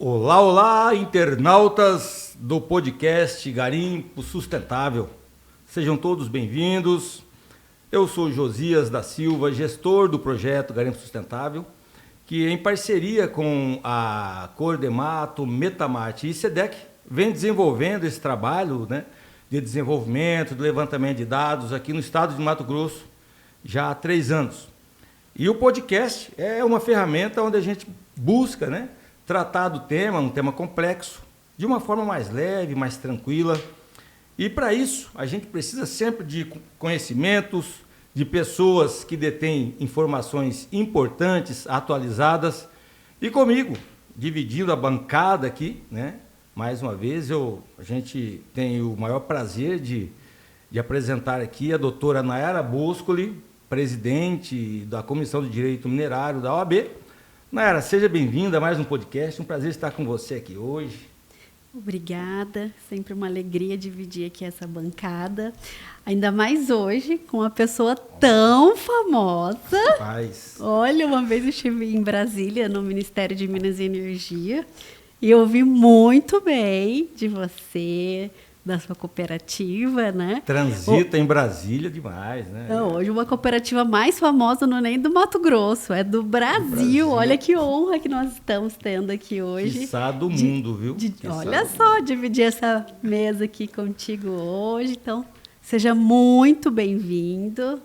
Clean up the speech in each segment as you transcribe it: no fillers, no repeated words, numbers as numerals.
Olá, olá, internautas do podcast Garimpo Sustentável. Sejam todos bem-vindos. Eu sou Josias da Silva, gestor do projeto Garimpo Sustentável, que em parceria com a Cordemato, Metamart e SEDEC vem desenvolvendo esse trabalho, de desenvolvimento, de levantamento de dados aqui no estado de Mato Grosso já há 3 anos. E o podcast é uma ferramenta onde a gente busca, tratar do tema, um tema complexo, de uma forma mais leve, mais tranquila. E para isso, a gente precisa sempre de conhecimentos, de pessoas que detêm informações importantes, atualizadas. E comigo, dividindo a bancada aqui, mais uma vez, a gente tem o maior prazer de apresentar aqui a doutora Nayara Boscoli, presidente da Comissão de Direito Minerário da OAB. Nayara, seja bem-vinda a mais um podcast, um prazer estar com você aqui hoje. Obrigada, sempre uma alegria dividir aqui essa bancada, ainda mais hoje com uma pessoa tão famosa. Rapaz. Olha, uma vez eu estive em Brasília, no Ministério de Minas e Energia, e eu ouvi muito bem de você, da sua cooperativa, Transita em Brasília demais, Não, hoje uma cooperativa mais famosa não é nem do Mato Grosso, é do Brasil. Olha que honra que nós estamos tendo aqui hoje. Quiçá do mundo, viu? Olha só, dividir essa mesa aqui contigo hoje. Então, seja muito bem-vindo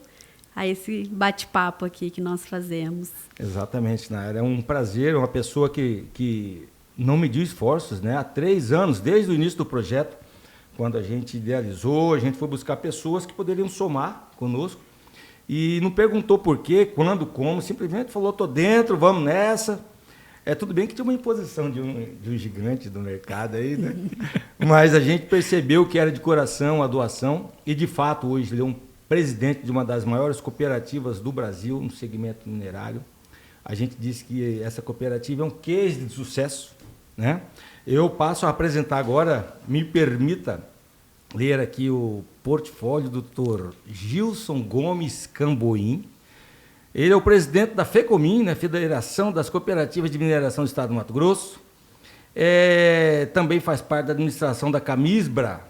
a esse bate-papo aqui que nós fazemos. Exatamente, Nayara. É um prazer, uma pessoa que não mediu esforços, Há 3 anos, desde o início do projeto, quando a gente idealizou, a gente foi buscar pessoas que poderiam somar conosco e não perguntou por quê, quando, como, simplesmente falou, estou dentro, vamos nessa. Tudo bem que tinha uma imposição de um gigante do mercado aí, Mas a gente percebeu que era de coração a doação e, de fato, hoje ele é um presidente de uma das maiores cooperativas do Brasil no segmento minerário. A gente disse que essa cooperativa é um case de sucesso, Eu passo a apresentar agora, me permita ler aqui o portfólio do Dr. Gilson Gomes Camboim. Ele é o presidente da FECOMIN, Federação das Cooperativas de Mineração do Estado do Mato Grosso. Também faz parte da administração da CAMISBRA,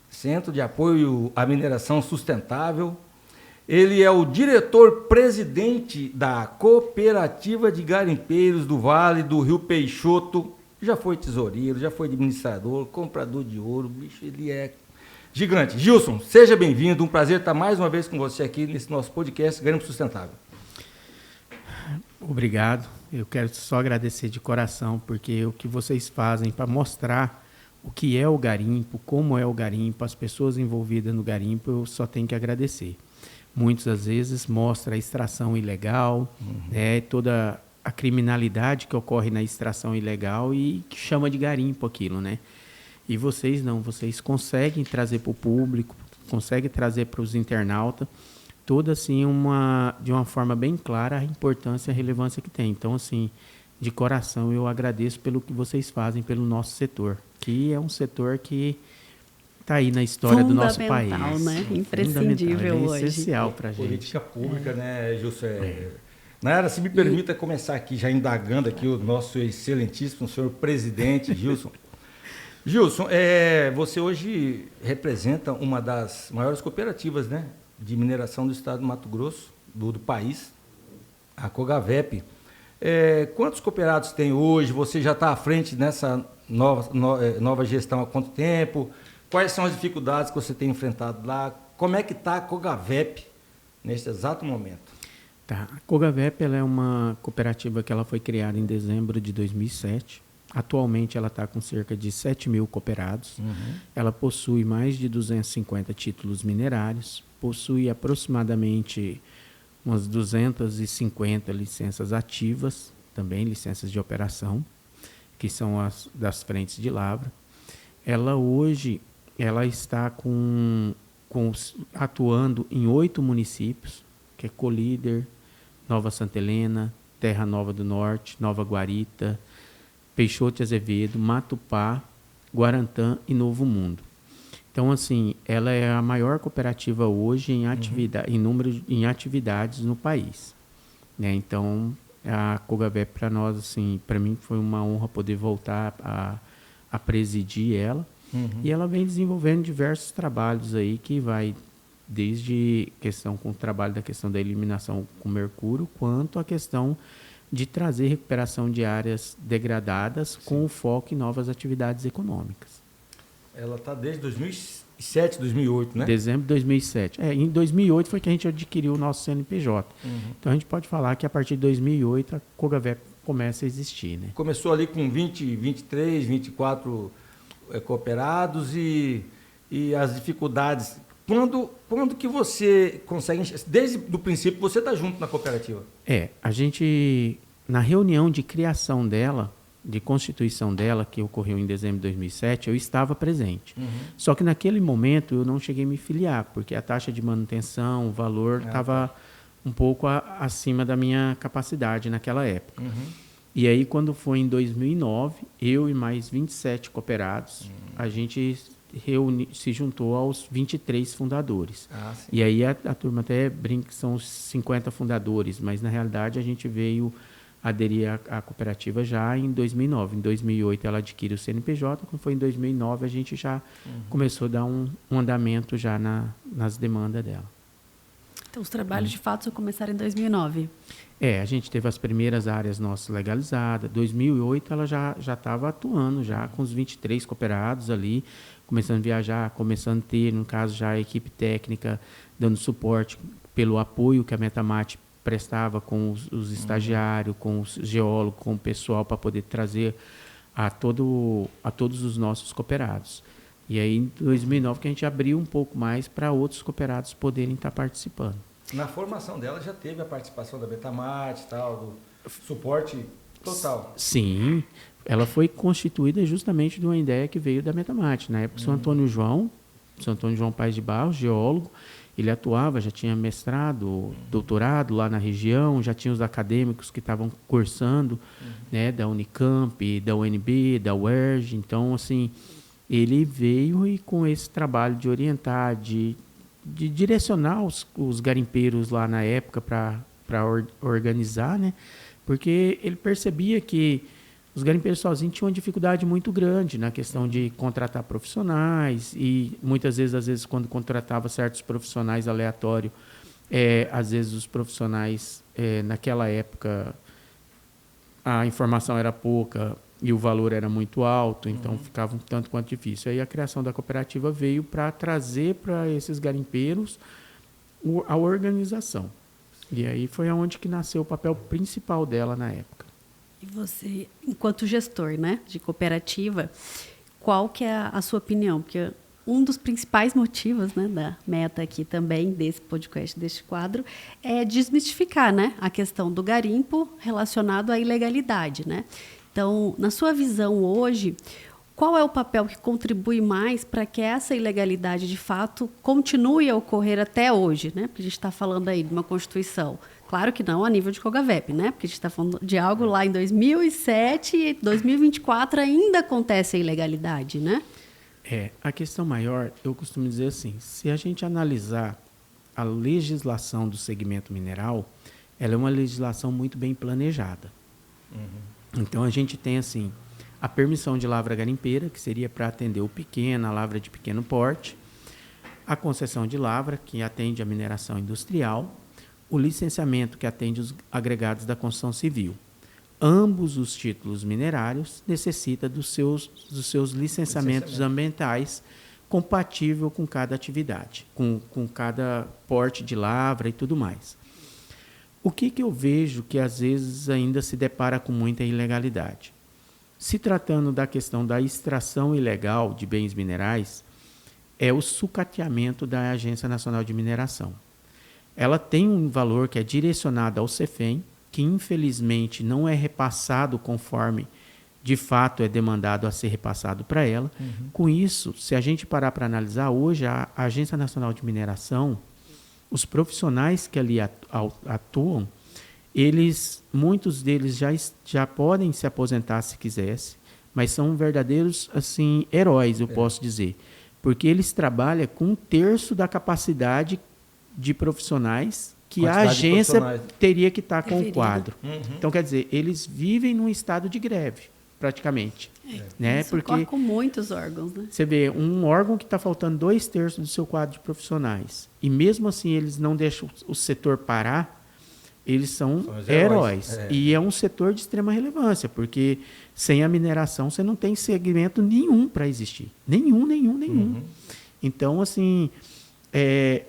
Centro de Apoio à Mineração Sustentável. Ele é o diretor-presidente da Cooperativa de Garimpeiros do Vale do Rio Peixoto. Já foi tesoureiro, já foi administrador, comprador de ouro, bicho, ele é gigante. Gilson, seja bem-vindo, um prazer estar mais uma vez com você aqui nesse nosso podcast Garimpo Sustentável. Obrigado, eu quero só agradecer de coração, porque o que vocês fazem para mostrar o que é o garimpo, como é o garimpo, as pessoas envolvidas no garimpo, eu só tenho que agradecer. Muitas das vezes mostra a extração ilegal, toda a criminalidade que ocorre na extração ilegal e que chama de garimpo aquilo, E vocês não, vocês conseguem trazer para o público, conseguem trazer para os internautas, toda assim de uma forma bem clara a importância e a relevância que tem. Então, assim, de coração eu agradeço pelo que vocês fazem pelo nosso setor, que é um setor que está aí na história do nosso país. Imprescindível hoje. É essencial para a gente. Política pública, Gilson? Nayara, se me permita começar aqui, já indagando aqui o nosso excelentíssimo senhor presidente, Gilson. Gilson, você hoje representa uma das maiores cooperativas, de mineração do estado do Mato Grosso, do país, a COGAVEP. Quantos cooperados tem hoje? Você já está à frente nessa nova gestão há quanto tempo? Quais são as dificuldades que você tem enfrentado lá? Como é que está a COGAVEP neste exato momento? A COGAVEP ela é uma cooperativa que ela foi criada em dezembro de 2007. Atualmente ela está com cerca de 7.000 cooperados. Ela possui mais de 250 títulos minerários, possui aproximadamente umas 250 licenças ativas, também licenças de operação, que são as das frentes de lavra. Ela hoje está atuando em 8 municípios, que é Colíder, Nova Santa Helena, Terra Nova do Norte, Nova Guarita, Peixoto de Azevedo, Matupá, Guarantã e Novo Mundo. Então, assim, ela é a maior cooperativa hoje em atividades no país. Então, A Cogavep, para nós, assim, para mim foi uma honra poder voltar a presidir ela. E ela vem desenvolvendo diversos trabalhos aí que vai desde questão com o trabalho da questão da eliminação com mercúrio, quanto a questão de trazer recuperação de áreas degradadas com o foco em novas atividades econômicas. Ela está desde 2007, 2008, né? Dezembro de 2007. Em 2008 foi que a gente adquiriu o nosso CNPJ. Então a gente pode falar que a partir de 2008 a Cogavep começa a existir, né? Começou ali com 23, 24 cooperados e as dificuldades. Quando que você consegue... Desde o princípio você está junto na cooperativa? A gente, na reunião de criação dela, de constituição dela, que ocorreu em dezembro de 2007, eu estava presente. Só que naquele momento eu não cheguei a me filiar, porque a taxa de manutenção, o valor estava um pouco acima da minha capacidade naquela época. E aí, quando foi em 2009, eu e mais 27 cooperados, a gente se juntou aos 23 fundadores. E aí a turma até brinca que são os 50 fundadores, mas na realidade a gente veio aderir à cooperativa já em 2009. Em 2008 ela adquire o CNPJ, quando foi em 2009 a gente já começou a dar um andamento já nas demandas dela. Então os trabalhos de fato só começaram em 2009? A gente teve as primeiras áreas nossas legalizadas. Em 2008 ela já estava atuando já com os 23 cooperados ali, começando a viajar, começando a ter, no caso, já a equipe técnica dando suporte pelo apoio que a Metamate prestava com os estagiários, com os geólogos, com o pessoal para poder trazer a todos os nossos cooperados. E aí, em 2009, que a gente abriu um pouco mais para outros cooperados poderem estar participando. Na formação dela já teve a participação da Metamate e tal, do suporte total? Sim, ela foi constituída justamente de uma ideia que veio da Metamate. Na época, São Antônio João Paes de Barros, geólogo, ele atuava, já tinha mestrado, doutorado lá na região, já tinha os acadêmicos que estavam cursando, né, da Unicamp, da UNB, da UERJ. Então, assim, ele veio e com esse trabalho de orientar, de direcionar os garimpeiros lá na época para organizar, né? Porque ele percebia que os garimpeiros sozinhos tinham uma dificuldade muito grande na questão de contratar profissionais e muitas vezes, às vezes, quando contratava certos profissionais aleatórios, às vezes os profissionais, naquela época, a informação era pouca e o valor era muito alto, então ficava um tanto quanto difícil. Aí a criação da cooperativa veio para trazer para esses garimpeiros a organização. E aí foi onde que nasceu o papel principal dela na época. E você, enquanto gestor, né, de cooperativa, qual que é a sua opinião? Porque um dos principais motivos, né, da meta aqui também, desse podcast, deste quadro, é desmistificar, né, a questão do garimpo relacionado à ilegalidade, né? Então, na sua visão hoje, qual é o papel que contribui mais para que essa ilegalidade, de fato, continue a ocorrer até hoje, né? Porque a gente está falando aí de uma Constituição. Claro que não a nível de Cogavep, né? Porque a gente está falando de algo lá em 2007 e 2024 ainda acontece a ilegalidade, né? A questão maior, eu costumo dizer assim, se a gente analisar a legislação do segmento mineral, ela é uma legislação muito bem planejada. Então, a gente tem, assim, a permissão de lavra garimpeira, que seria para atender o pequeno, a lavra de pequeno porte, a concessão de lavra, que atende a mineração industrial, o licenciamento, que atende os agregados da construção civil. Ambos os títulos minerários necessitam dos seus licenciamentos ambientais compatível com cada atividade, com cada porte de lavra e tudo mais. O que eu vejo que às vezes ainda se depara com muita ilegalidade? Se tratando da questão da extração ilegal de bens minerais, é o sucateamento da Agência Nacional de Mineração. Ela tem um valor que é direcionado ao CEFEM, que infelizmente não é repassado conforme de fato é demandado a ser repassado para ela. Com isso, se a gente parar para analisar, hoje a Agência Nacional de Mineração, os profissionais que ali atuam, muitos deles já podem se aposentar se quisesse, mas são verdadeiros assim, heróis, eu posso dizer, porque eles trabalham com 1/3 da capacidade de profissionais que a Quantidade de agência profissionais. teria que estar com o Deveria. quadro. Então, quer dizer, eles vivem num estado de greve, praticamente. Né? Isso ocorre com muitos órgãos, né? Você vê um órgão que está faltando 2/3 do seu quadro de profissionais, e mesmo assim eles não deixam o setor parar, eles são os heróis. heróis. E é um setor de extrema relevância, porque sem a mineração você não tem segmento nenhum para existir. Nenhum. Então, assim,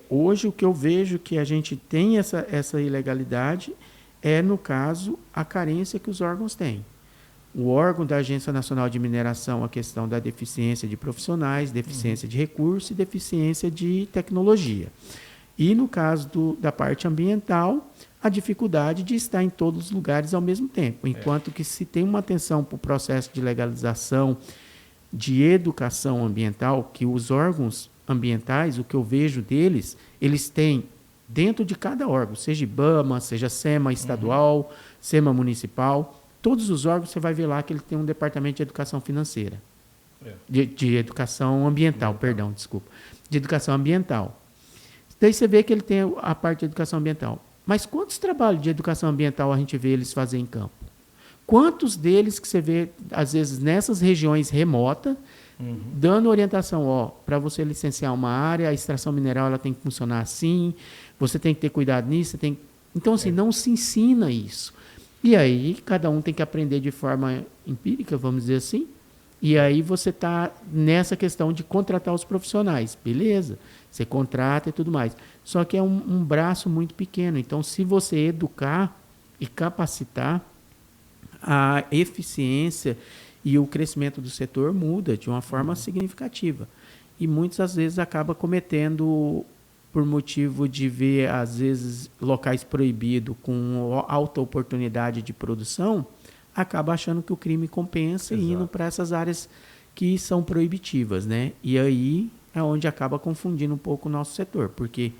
hoje o que eu vejo que a gente tem essa ilegalidade é, no caso, a carência que os órgãos têm. O órgão da Agência Nacional de Mineração, a questão da deficiência de profissionais, deficiência de recursos e deficiência de tecnologia. E, no caso da parte ambiental, a dificuldade de estar em todos os lugares ao mesmo tempo. Enquanto que se tem uma atenção para o processo de legalização, de educação ambiental, que os órgãos ambientais, o que eu vejo deles, eles têm dentro de cada órgão, seja IBAMA, seja SEMA estadual, SEMA municipal, todos os órgãos você vai ver lá que ele tem um departamento de educação financeira. De educação ambiental, perdão, desculpa. De educação ambiental. Daí você vê que ele tem a parte de educação ambiental. Mas quantos trabalhos de educação ambiental a gente vê eles fazer em campo? Quantos deles que você vê, às vezes, nessas regiões remotas, dando orientação, para você licenciar uma área, a extração mineral ela tem que funcionar assim, você tem que ter cuidado nisso, Então, assim, não se ensina isso. E aí, cada um tem que aprender de forma empírica, vamos dizer assim. E aí você está nessa questão de contratar os profissionais. Beleza, você contrata e tudo mais. Só que é um braço muito pequeno. Então, se você educar e capacitar, a eficiência e o crescimento do setor muda de uma forma significativa. E muitas às vezes acaba cometendo, por motivo de ver, às vezes, locais proibidos com alta oportunidade de produção, acaba achando que o crime compensa e indo para essas áreas que são proibitivas, né? E aí é onde acaba confundindo um pouco o nosso setor, porque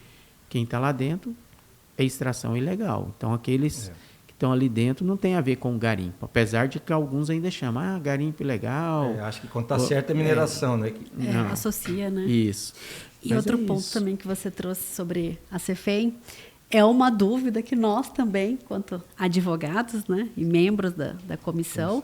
quem está lá dentro é extração ilegal. Então, aqueles que estão ali dentro não tem a ver com o garimpo, apesar de que alguns ainda chamam garimpo ilegal. Acho que quando está certo é mineração, né? Associa, né? Isso. E Mas outro ponto também que você trouxe sobre a CEFEM é uma dúvida que nós também, quanto advogados, né, e membros da comissão,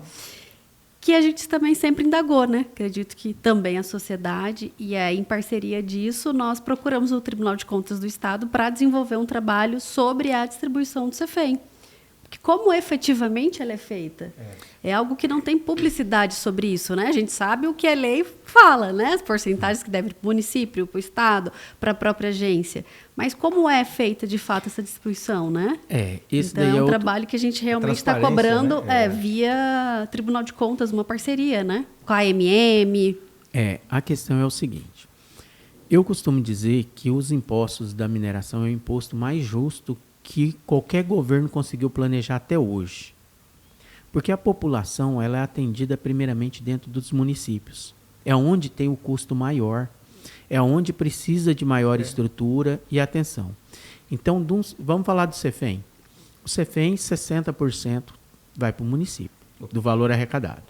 que a gente também sempre indagou, né? Acredito que também a sociedade, e aí, em parceria disso, nós procuramos o Tribunal de Contas do Estado para desenvolver um trabalho sobre a distribuição do CEFEM. Porque como efetivamente ela é feita? É algo que não tem publicidade sobre isso, né? A gente sabe o que a lei fala, né? As porcentagens que devem para o município, para o Estado, para a própria agência. Mas como é feita, de fato, essa distribuição, né? Esse então, daí é um trabalho que a gente realmente está cobrando, né? via Tribunal de Contas, uma parceria, né? Com a AMM. A questão é o seguinte. Eu costumo dizer que os impostos da mineração é o imposto mais justo que qualquer governo conseguiu planejar até hoje. Porque a população ela é atendida primeiramente dentro dos municípios. É onde tem o custo maior, é onde precisa de maior estrutura e atenção. Então, vamos falar do CEFEM. O CEFEM, 60% vai para o município, do valor arrecadado.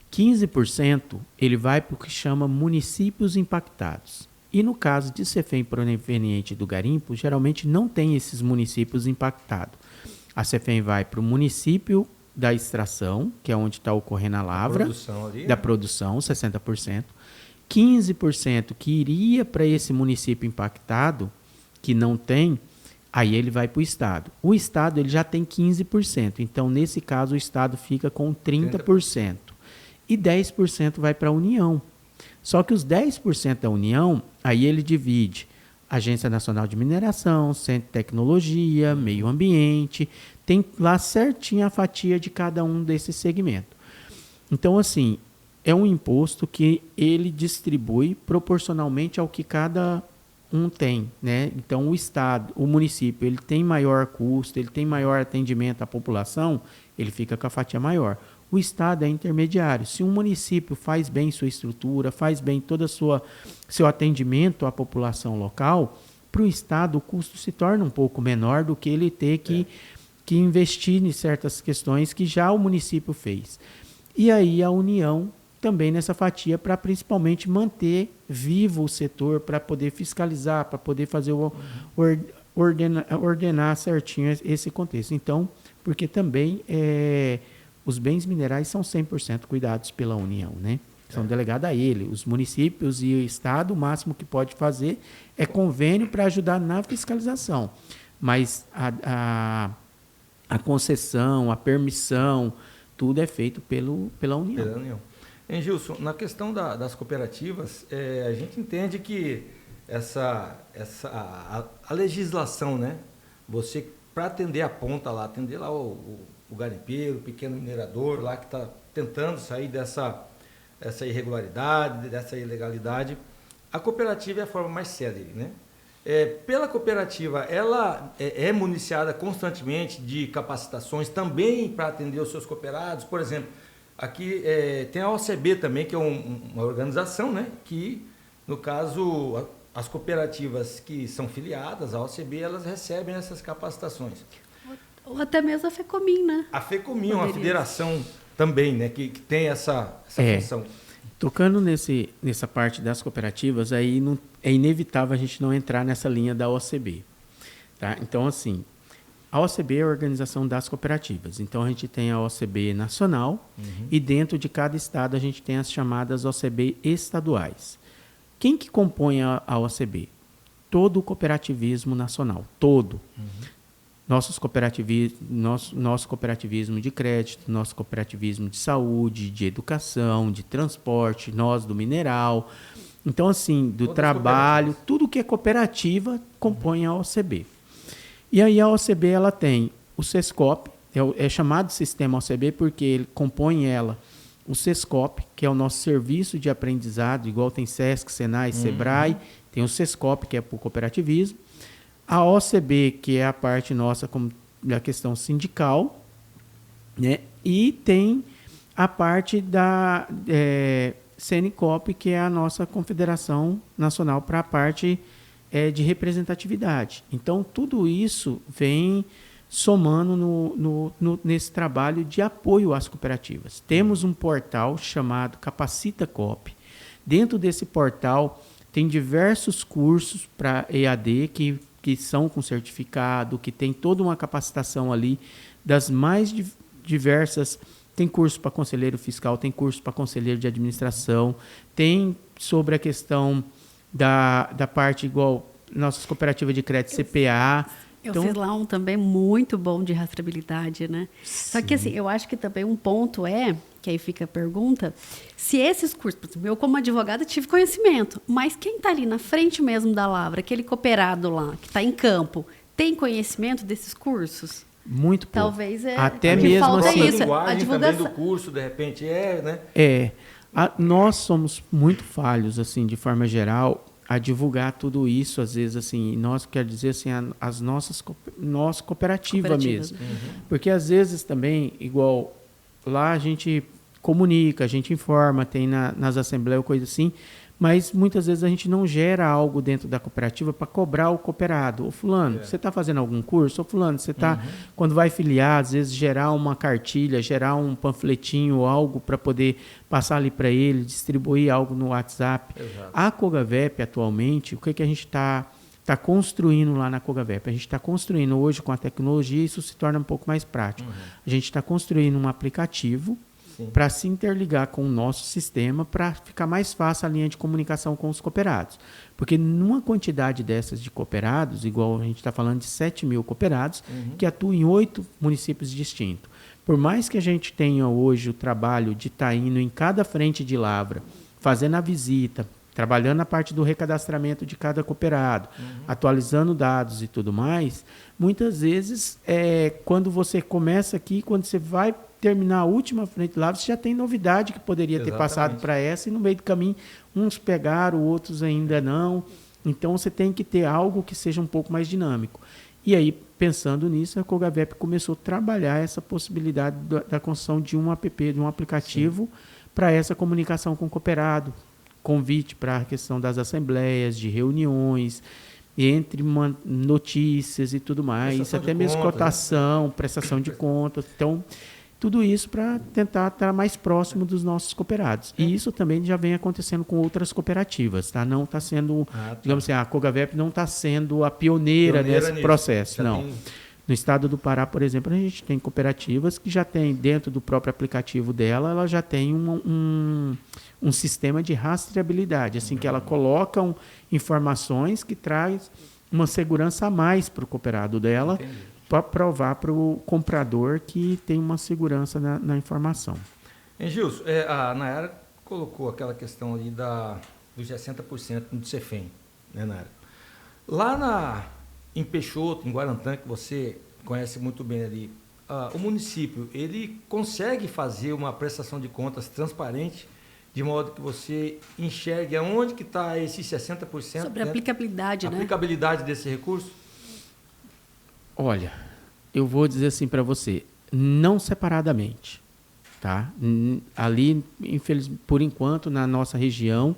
15% ele vai para o que chama municípios impactados. E no caso de CEFEM proveniente do garimpo, geralmente não tem esses municípios impactados. A CEFEM vai para o município da extração, que é onde está ocorrendo a lavra, da produção, 60%. 15% que iria para esse município impactado, que não tem, aí ele vai para o Estado. O Estado ele já tem 15%, então nesse caso o Estado fica com 30%. E 10% vai para a União. Só que os 10% da União, aí ele divide Agência Nacional de Mineração, Centro de Tecnologia, Meio Ambiente, tem lá certinho a fatia de cada um desses segmentos. Então, assim, é um imposto que ele distribui proporcionalmente ao que cada um tem, né? Então, o Estado, o município, ele tem maior custo, ele tem maior atendimento à população, ele fica com a fatia maior. O Estado é intermediário. Se um município faz bem sua estrutura, faz bem todo seu atendimento à população local, para o Estado o custo se torna um pouco menor do que ele ter que investir em certas questões que já o município fez. E aí a União também nessa fatia para principalmente manter vivo o setor, para poder fiscalizar, para poder fazer o ordenar certinho esse contexto. Então, porque também os bens minerais são 100% cuidados pela União, né? São delegados a ele. Os municípios e o Estado, o máximo que pode fazer é convênio para ajudar na fiscalização. Mas a concessão, a permissão, tudo é feito pela União. Pela União. Gilson, na questão das cooperativas, a gente entende que a legislação, né? Você, para atender a ponta lá, atender lá o garimpeiro, o pequeno minerador lá que está tentando sair dessa irregularidade, dessa ilegalidade, a cooperativa é a forma mais célere, né? Pela cooperativa, ela é municiada constantemente de capacitações também para atender os seus cooperados. Por exemplo, aqui tem a OCB também, que é uma organização, né? Que, no caso, as cooperativas que são filiadas à OCB, elas recebem essas capacitações. Ou até mesmo a FEComim, né? A FEComim é uma federação também, né? Que tem essa função. Tocando nessa parte das cooperativas, aí é inevitável a gente não entrar nessa linha da OCB. Tá? Então, assim, a OCB é a organização das cooperativas. Então, a gente tem a OCB nacional e dentro de cada estado a gente tem as chamadas OCB estaduais. Quem que compõe a OCB? Todo o cooperativismo nacional, todo. Nosso cooperativismo de crédito, nosso cooperativismo de saúde, de educação, de transporte, nós do mineral. Então, assim, do trabalho, tudo que é cooperativa compõe a OCB. E aí a OCB ela tem o SESCOP, é chamado Sistema OCB porque ele compõe ela o SESCOP, que é o nosso serviço de aprendizado, igual tem SESC, SENAI, SEBRAE, tem o SESCOP, que é para o cooperativismo. A OCB, que é a parte nossa como da questão sindical, né? E tem a parte da CNCOP, que é a nossa confederação nacional para a parte de representatividade. Então, tudo isso vem somando nesse trabalho de apoio às cooperativas. Temos um portal chamado Capacita Coop. Dentro desse portal tem diversos cursos para EAD que são com certificado, que tem toda uma capacitação ali das mais diversas. Tem curso para conselheiro fiscal, tem curso para conselheiro de administração, tem sobre a questão da parte igual nossas cooperativas de crédito CPA. Eu fiz lá um também muito bom de rastreabilidade, né? Sim. Só que assim, eu acho que também um ponto que aí fica a pergunta, se esses cursos, por exemplo, eu como advogada tive conhecimento, mas quem está ali na frente mesmo da lavra, aquele cooperado lá, que está em campo, tem conhecimento desses cursos? Muito pouco. Talvez até mesmo falta assim, isso. A divulgação também do curso, de repente, né? Nós somos muito falhos, assim, de forma geral, a divulgar tudo isso, às vezes, assim, nós, quer dizer, assim, as nossa cooperativa mesmo. Porque, às vezes, também, igual, lá a gente comunica, a gente informa, tem nas assembleias, coisa assim, mas muitas vezes a gente não gera algo dentro da cooperativa para cobrar o cooperado. Ô fulano, você está fazendo algum curso? Ô fulano, você está, quando vai filiar, às vezes gerar uma cartilha, gerar um panfletinho, algo para poder passar ali para ele, distribuir algo no WhatsApp. Exato. A Cogavep, atualmente, o que a gente está construindo lá na Cogavep? A gente está construindo hoje com a tecnologia, isso se torna um pouco mais prático. A gente está construindo um aplicativo para se interligar com o nosso sistema, para ficar mais fácil a linha de comunicação com os cooperados. Porque numa quantidade dessas de cooperados, igual a gente está falando de 7 mil cooperados, que atuam em 8 municípios distintos. Por mais que a gente tenha hoje o trabalho de estar indo em cada frente de lavra, fazendo a visita, trabalhando na parte do recadastramento de cada cooperado, atualizando dados e tudo mais, muitas vezes, quando você começa aqui, quando você vai terminar a última frente lá, você já tem novidade que poderia ter passado para essa, e no meio do caminho uns pegaram, outros ainda não. Então você tem que ter algo que seja um pouco mais dinâmico. E aí, pensando nisso, a Cogavep começou a trabalhar essa possibilidade da construção de um app, de um aplicativo para essa comunicação com o cooperado, convite para a questão das assembleias, de reuniões, entre notícias e tudo mais, até mesmo cotação, prestação de contas. Então, Tudo isso para tentar estar mais próximo dos nossos cooperados. E isso também já vem acontecendo com outras cooperativas, tá? Não está sendo, digamos assim, a Cogavep não está sendo a pioneira nesse processo, não. No estado do Pará, por exemplo, a gente tem cooperativas que já tem, dentro do próprio aplicativo dela, ela já tem um sistema de rastreabilidade, assim, que ela coloca informações que traz uma segurança a mais para o cooperado dela, para provar para o comprador que tem uma segurança na informação. Gilson, a Nayara colocou aquela questão ali dos 60% do CEFEM, né, Nayara? Lá em Peixoto, em Guarantã, que você conhece muito bem ali, o município, ele consegue fazer uma prestação de contas transparente, de modo que você enxergue aonde que está esses 60%? Sobre a aplicabilidade, né? Aplicabilidade desse recurso? Olha, eu vou dizer assim para você, não separadamente, tá? Ali, por enquanto, na nossa região,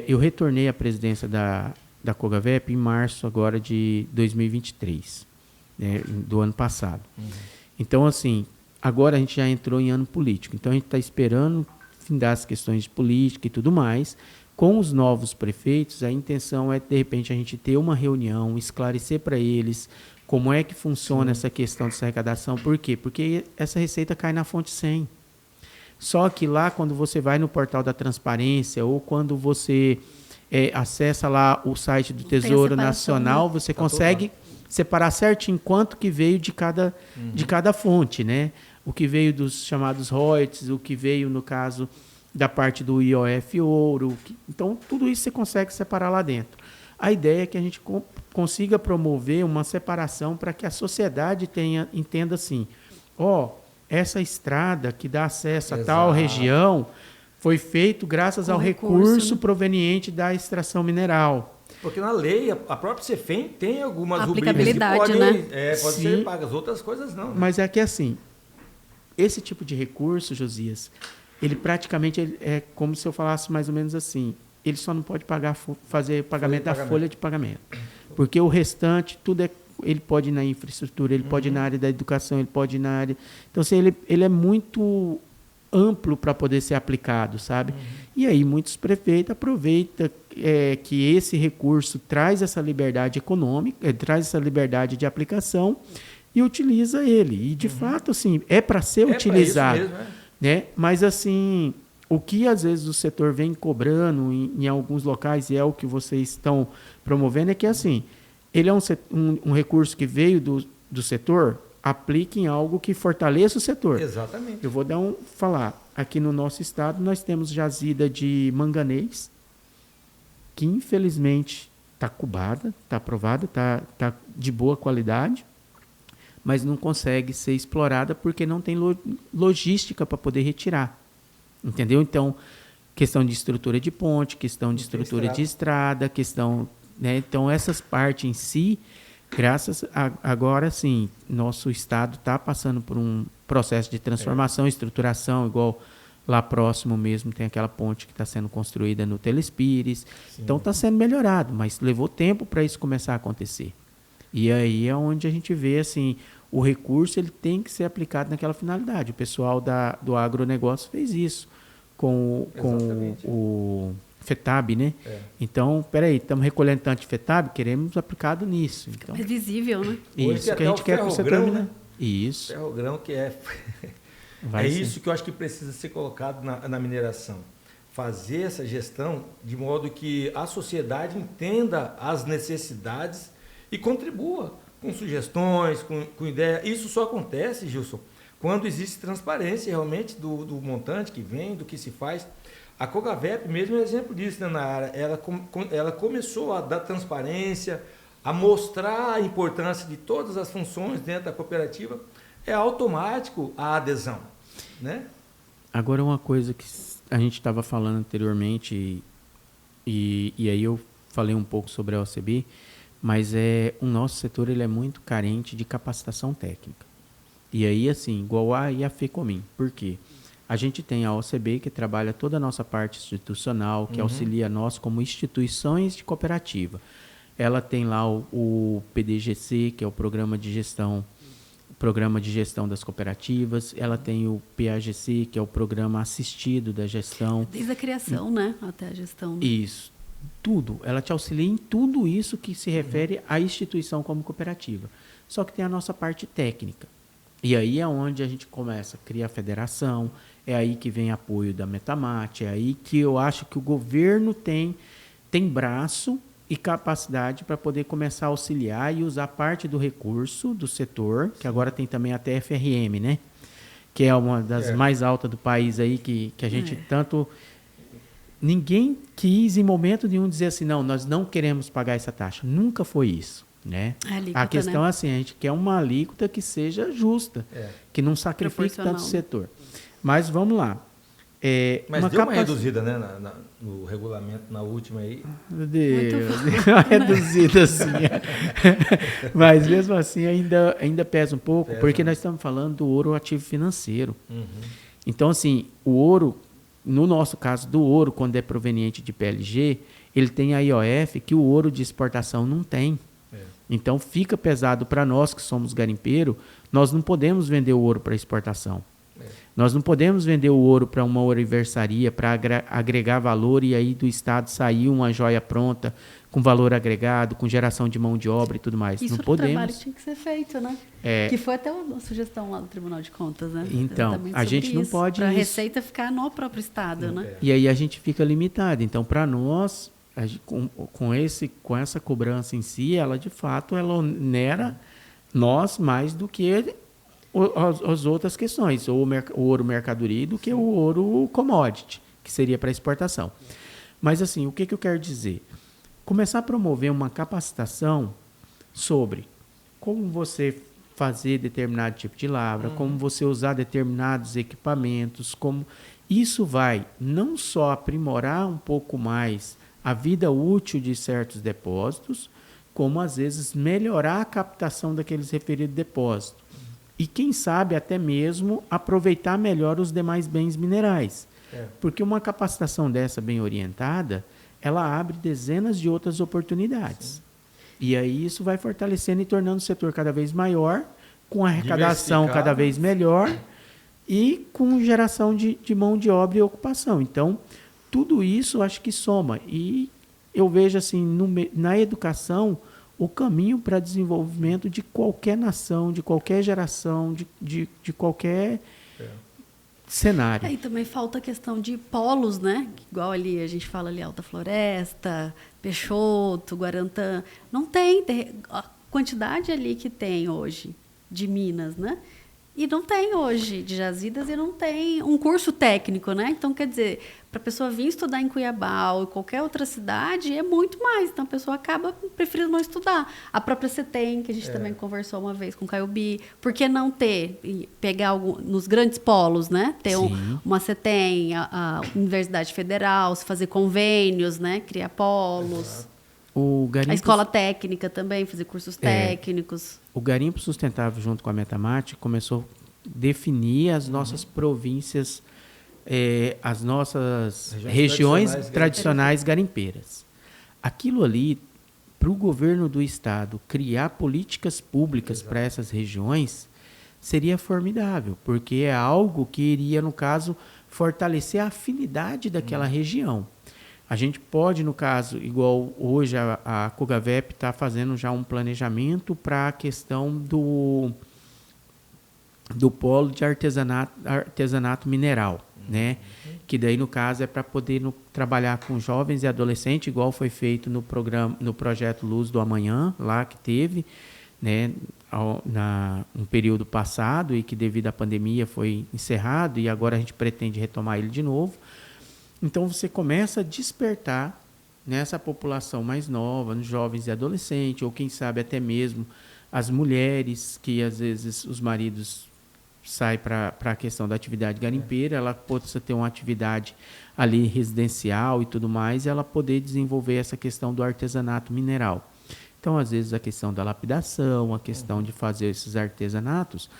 eu retornei à presidência da Cogavep em março agora de 2023, né, do ano passado. Então, assim, agora a gente já entrou em ano político, então a gente está esperando findar as questões de política e tudo mais. Com os novos prefeitos, a intenção é, de repente, a gente ter uma reunião, esclarecer para eles como é que funciona essa questão dessa arrecadação. Por quê? Porque essa receita cai na fonte 100. Só que lá, quando você vai no portal da transparência ou quando você acessa lá o site do Tesouro Nacional, você consegue separar certinho quanto que veio de cada fonte, né? O que veio dos chamados royalties, o que veio, no caso, da parte do IOF Ouro. Então, tudo isso você consegue separar lá dentro. A ideia é que a gente consiga promover uma separação para que a sociedade entenda assim, essa estrada que dá acesso a tal região foi feito graças ao recurso proveniente da extração mineral. Porque na lei, a própria CEFEM tem algumas aplicabilidade, rubricas que né? pode ser pagas, outras coisas não. Né? Mas é que assim, esse tipo de recurso, Josias, ele praticamente é como se eu falasse mais ou menos assim, ele só não pode fazer pagamento da folha de pagamento. Porque o restante, tudo ele pode ir na infraestrutura, ele pode ir na área da educação, ele pode ir na área... Então, assim, ele é muito amplo para poder ser aplicado, sabe? E aí muitos prefeitos aproveitam que esse recurso traz essa liberdade econômica, traz essa liberdade de aplicação e utiliza ele. E, de fato, assim, é para ser utilizado. Mesmo, né? Mas, assim, o que às vezes o setor vem cobrando em alguns locais, e é o que vocês estão promovendo, é que, assim, ele é um recurso que veio do setor, aplique em algo que fortaleça o setor. Exatamente. Eu vou falar. Aqui no nosso estado, nós temos jazida de manganês, que infelizmente está cubada, está aprovada, está de boa qualidade, mas não consegue ser explorada porque não tem logística para poder retirar. Entendeu? Então, questão de estrutura de ponte, questão de estrutura de estrada, questão... Né? Então, essas partes em si... Agora sim, nosso estado está passando por um processo de transformação, estruturação, igual lá próximo mesmo tem aquela ponte que está sendo construída no Telespires. Sim. Então está sendo melhorado, mas levou tempo para isso começar a acontecer. E aí é onde a gente vê assim, o recurso ele tem que ser aplicado naquela finalidade. O pessoal do agronegócio fez isso com o FETAB, né? Então, peraí, estamos recolhendo tanto de FETAB, queremos aplicado nisso. Então, é visível, né? Isso que a gente quer para o setor, né? Isso. Ferrogrão que isso que eu acho que precisa ser colocado na mineração. Fazer essa gestão de modo que a sociedade entenda as necessidades e contribua com sugestões, com ideias. Isso só acontece, Gilson, quando existe transparência realmente do montante que vem, do que se faz. A Cogavep mesmo é exemplo disso, né, Nayara? Ela começou a dar transparência, a mostrar a importância de todas as funções dentro da cooperativa. É automático a adesão, né? Agora, uma coisa que a gente estava falando anteriormente, e aí eu falei um pouco sobre a OCB, mas o nosso setor ele é muito carente de capacitação técnica. E aí, assim, igual a FEComim. Por quê? A gente tem a OCB, que trabalha toda a nossa parte institucional, que auxilia nós como instituições de cooperativa. Ela tem lá o PDGC, que é o Programa de Gestão programa de gestão das cooperativas, ela tem o PAGC, que é o programa assistido da gestão. Desde a criação, né? Até a gestão. Né? Isso. Tudo. Ela te auxilia em tudo isso que se refere à instituição como cooperativa. Só que tem a nossa parte técnica. E aí é onde a gente começa a criar a federação, é aí que vem apoio da Metamate, é aí que eu acho que o governo tem braço e capacidade para poder começar a auxiliar e usar parte do recurso do setor, que agora tem também a TFRM, né? Que é uma das mais altas do país aí, que a gente tanto... Ninguém quis, em momento nenhum, dizer assim, não, nós não queremos pagar essa taxa. Nunca foi isso, né? A questão é assim, a gente quer uma alíquota que seja justa, que não sacrifique tanto o setor. Mas vamos lá. Mas deu uma reduzida, né, no regulamento, na última aí. Deu uma reduzida, sim. Mas mesmo assim ainda pesa um pouco, porque nós estamos falando do ouro ativo financeiro. Então, assim, o ouro, no nosso caso do ouro, quando é proveniente de PLG, ele tem a IOF que o ouro de exportação não tem. Então, fica pesado para nós que somos garimpeiros, nós não podemos vender o ouro para exportação. Nós não podemos vender o ouro para uma ouriversaria para agregar valor e aí do Estado sair uma joia pronta com valor agregado, com geração de mão de obra e tudo mais. Isso não podemos. Trabalho que tinha que ser feito, né? Que foi até uma sugestão lá do Tribunal de Contas, né? Então, a gente não pode... Para a Receita ficar no próprio Estado, né? E aí a gente fica limitado. Então, para nós, com essa cobrança em si, ela de fato ela onera nós mais do que as outras questões, ou o ouro mercadoria do que o ouro commodity, que seria para exportação. Mas assim, o que eu quero dizer? Começar a promover uma capacitação sobre como você fazer determinado tipo de lavra, como você usar determinados equipamentos, como isso vai não só aprimorar um pouco mais a vida útil de certos depósitos, como às vezes melhorar a captação daqueles referidos depósitos. E quem sabe até mesmo aproveitar melhor os demais bens minerais. Porque uma capacitação dessa bem orientada, ela abre dezenas de outras oportunidades. Sim. E aí isso vai fortalecendo e tornando o setor cada vez maior, com arrecadação cada vez melhor e com geração de mão de obra e ocupação. Então, tudo isso acho que soma. E eu vejo assim, na educação, o caminho para desenvolvimento de qualquer nação, de qualquer geração, de qualquer cenário. E também falta a questão de polos, né? Igual ali, a gente fala ali Alta Floresta, Peixoto, Guarantã. Não tem a quantidade ali que tem hoje de minas, né? E não tem hoje de jazidas e não tem um curso técnico, né? Então, quer dizer, para a pessoa vir estudar em Cuiabá ou em qualquer outra cidade, é muito mais. Então, a pessoa acaba preferindo não estudar. A própria CETEM, que a gente também conversou uma vez com o Caiobi, por que não pegar nos grandes polos, né? Ter uma CETEM, a Universidade Federal, se fazer convênios, né? Criar polos. A escola técnica também, fazer cursos técnicos. O Garimpo Sustentável, junto com a Metamate, começou a definir as nossas províncias, as nossas regiões tradicionais garimpeiras. Aquilo ali, para o governo do Estado criar políticas públicas para essas regiões, seria formidável, porque é algo que iria, no caso, fortalecer a afinidade daquela região. A gente pode, no caso, igual hoje a COGAVEP está fazendo já um planejamento para a questão do polo de artesanato mineral, né? Que daí, no caso, é para poder trabalhar com jovens e adolescentes, igual foi feito no projeto Luz do Amanhã, lá que teve, né, no período passado e que devido à pandemia foi encerrado e agora a gente pretende retomar ele de novo. Então, você começa a despertar nessa população mais nova, nos jovens e adolescentes, ou quem sabe até mesmo as mulheres, que às vezes os maridos saem para a questão da atividade garimpeira, ela possa ter uma atividade ali residencial e tudo mais, e ela poder desenvolver essa questão do artesanato mineral. Então, às vezes, a questão da lapidação, a questão de fazer esses artesanatos,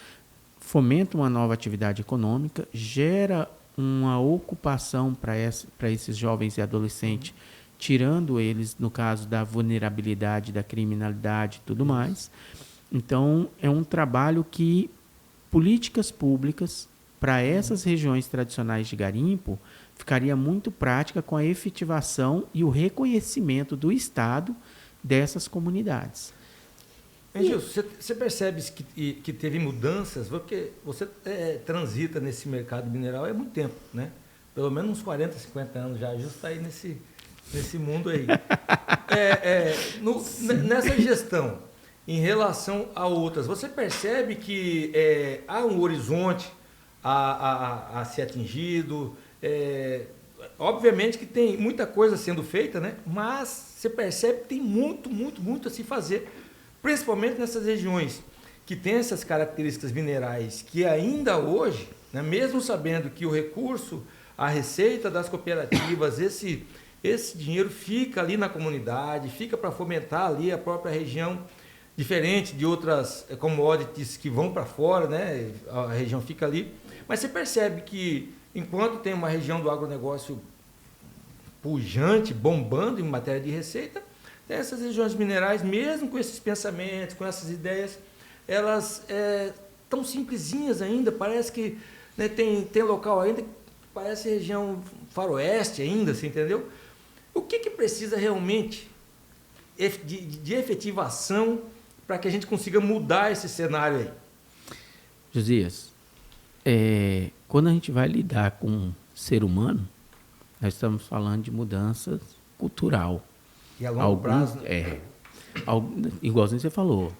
fomenta uma nova atividade econômica, gera uma ocupação para esses jovens e adolescentes, tirando eles, no caso, da vulnerabilidade, da criminalidade e tudo mais. Então, é um trabalho que políticas públicas para essas regiões tradicionais de garimpo ficaria muito prática com a efetivação e o reconhecimento do Estado dessas comunidades. Gilson, você percebe que teve mudanças, porque você transita nesse mercado mineral há muito tempo, né? Pelo menos uns 40, 50 anos já, Gilson está aí nesse mundo aí. Nessa gestão, em relação a outras, você percebe que há um horizonte a ser atingido? Obviamente que tem muita coisa sendo feita, né? Mas você percebe que tem muito a se fazer, principalmente nessas regiões que têm essas características minerais, que ainda hoje, né, mesmo sabendo que o recurso, a receita das cooperativas, esse dinheiro fica ali na comunidade, fica para fomentar ali a própria região, diferente de outras commodities que vão para fora, né? A região fica ali. Mas você percebe que, enquanto tem uma região do agronegócio pujante, bombando em matéria de receita, essas regiões minerais, mesmo com esses pensamentos, com essas ideias, elas tão simplesinhas ainda, parece que, né, tem local ainda que parece região faroeste ainda, você entendeu? O que precisa realmente de efetivação para que a gente consiga mudar esse cenário aí? Josias, quando a gente vai lidar com um ser humano, nós estamos falando de mudança cultural. E a longo prazo, né? Igualzinho você falou,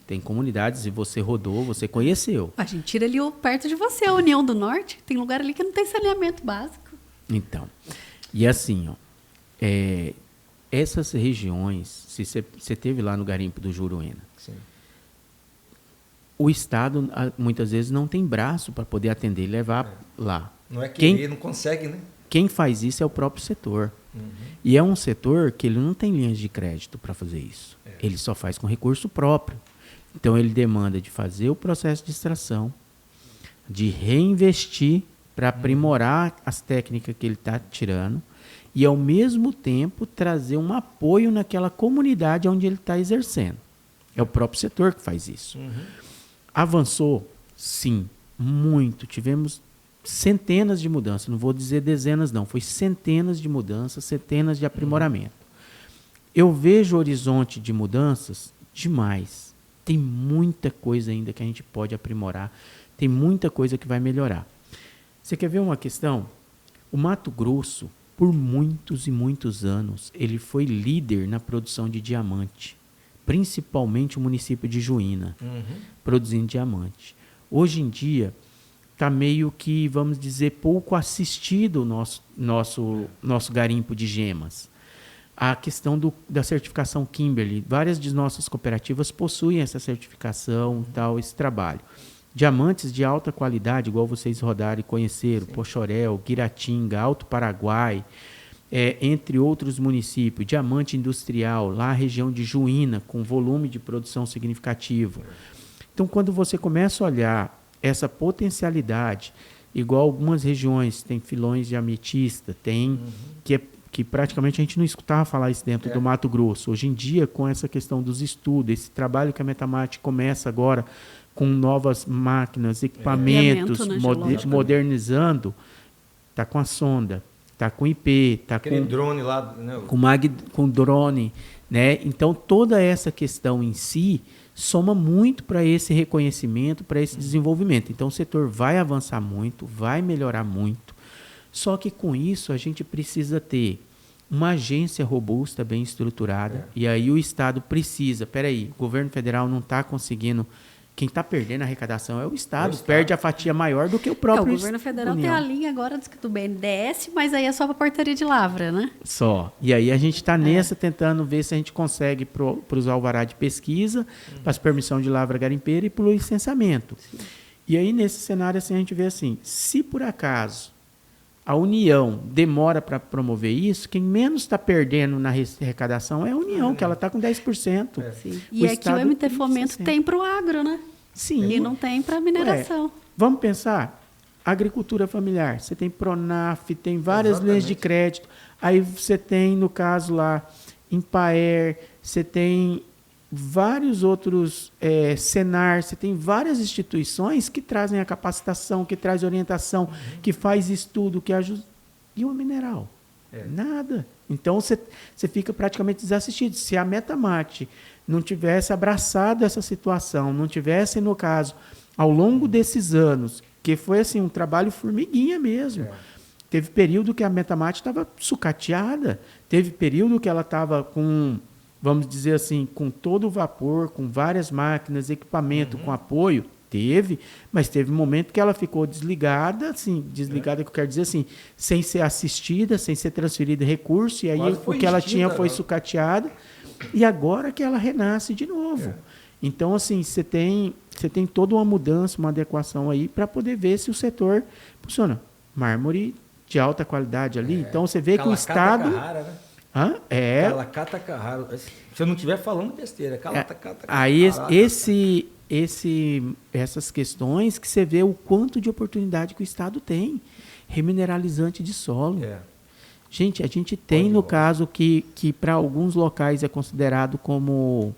tem comunidades e você rodou, você conheceu. A gente tira ali perto de você, a União do Norte, tem lugar ali que não tem saneamento básico. Então, e assim, essas regiões, se você teve lá no garimpo do Juruena, sim, o Estado muitas vezes não tem braço para poder atender e levar lá. Não é que ele não consegue, né? Quem faz isso é o próprio setor. Uhum. E é um setor que ele não tem linhas de crédito para fazer isso. Ele só faz com recurso próprio. Então, ele demanda de fazer o processo de extração, de reinvestir para aprimorar as técnicas que ele está tirando e, ao mesmo tempo, trazer um apoio naquela comunidade onde ele está exercendo. É o próprio setor que faz isso. Uhum. Avançou? Sim, muito. Tivemos centenas de mudanças, não vou dizer dezenas não, foi centenas de mudanças, centenas de aprimoramento. Eu vejo o horizonte de mudanças demais. Tem muita coisa ainda que a gente pode aprimorar, tem muita coisa que vai melhorar. Você quer ver uma questão? O Mato Grosso, por muitos e muitos anos, ele foi líder na produção de diamante, principalmente o município de Juína, produzindo diamante. Hoje em dia, está meio que, vamos dizer, pouco assistido o nosso garimpo de gemas. A questão da certificação Kimberley, várias de nossas cooperativas possuem essa certificação, esse trabalho. Diamantes de alta qualidade, igual vocês rodaram e conheceram, Poxorel, Guiratinga, Alto Paraguai, entre outros municípios, diamante industrial, lá a região de Juína, com volume de produção significativo. Então, quando você começa a olhar essa potencialidade, igual algumas regiões, tem filões de ametista, tem que praticamente a gente não escutava falar isso dentro do Mato Grosso. Hoje em dia, com essa questão dos estudos, esse trabalho que a Metamate começa agora com novas máquinas, equipamentos, modernizando, está com a sonda, está com IP, está com drone lá, né? com drone, né? Então, toda essa questão em si soma muito para esse reconhecimento, para esse desenvolvimento. Então, o setor vai avançar muito, vai melhorar muito. Só que com isso a gente precisa ter uma agência robusta, bem estruturada, e aí o Estado precisa, o governo federal não está conseguindo, quem está perdendo a arrecadação é o Estado, perde a fatia maior do que o próprio O governo federal tem a linha agora do BNDES, mas aí é só para portaria de lavra, né? Só. E aí a gente está nessa tentando ver se a gente consegue para os alvará de pesquisa, para as permissão de lavra garimpeira e para o licenciamento. Sim. E aí nesse cenário assim, a gente vê assim, se por acaso a União demora para promover isso, quem menos está perdendo na arrecadação é a União, que ela está com 10%. Sim. E aqui o MT Fomento tem para o agro, né? Sim. E não tem para mineração. Vamos pensar, agricultura familiar, você tem Pronaf, tem várias linhas de crédito, aí você tem, no caso lá, Empaer, você tem vários outros, Senar, você tem várias instituições que trazem a capacitação, que traz orientação, que faz estudo, que ajuda. E o mineral? Nada. Então, você fica praticamente desassistido. Se a Metamate não tivesse abraçado essa situação, não tivesse, no caso, ao longo desses anos, que foi assim um trabalho formiguinha mesmo. Teve período que a Metamate estava sucateada, teve período que ela estava com, vamos dizer assim, com todo o vapor, com várias máquinas, equipamento, com apoio. Teve, mas teve um momento que ela ficou desligada, assim, desligada que eu quero dizer assim, sem ser assistida, sem ser transferida recurso, e aí o que ela tinha foi sucateada, e agora que ela renasce de novo. Então, assim, você tem toda uma mudança, uma adequação aí para poder ver se o setor funciona. Mármore de alta qualidade ali, então você vê que o Estado... Carrara, né? Calacata Carrara. Se eu não estiver falando besteira, Calacata aí essas questões que você vê o quanto de oportunidade que o Estado tem, remineralizante de solo. Gente, a gente tem no caso que para alguns locais é considerado como...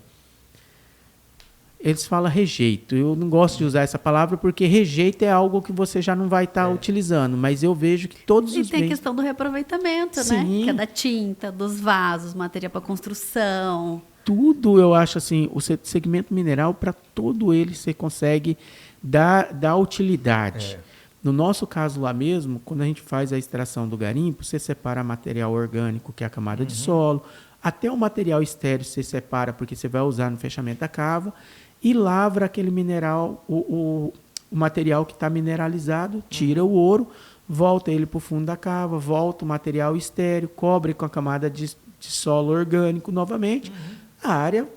Eles falam rejeito. Eu não gosto de usar essa palavra porque rejeito é algo que você já não vai estar utilizando, mas eu vejo que todos os... E tem a questão do reaproveitamento, né? Que é da tinta, dos vasos, material para construção... Tudo, eu acho assim, o segmento mineral, para todo ele, você consegue dar utilidade. No nosso caso lá mesmo, quando a gente faz a extração do garimpo, você separa material orgânico, que é a camada de solo, até o material estéril você separa, porque você vai usar no fechamento da cava, e lavra aquele mineral, o material que está mineralizado, tira o ouro, volta ele para o fundo da cava, volta o material estéril, cobre com a camada de solo orgânico novamente, a área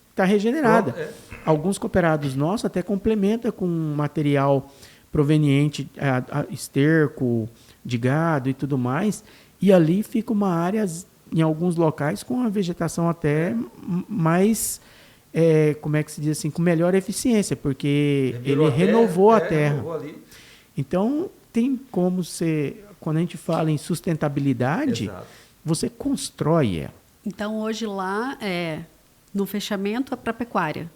está regenerada. Alguns cooperados nossos até complementam com material proveniente esterco de gado e tudo mais, e ali fica uma área, em alguns locais, com a vegetação até mais, como é que se diz assim, com melhor eficiência, porque ele renovou a terra. Então, tem como quando a gente fala em sustentabilidade, você constrói ela. Então, hoje lá, no fechamento, é para pecuária?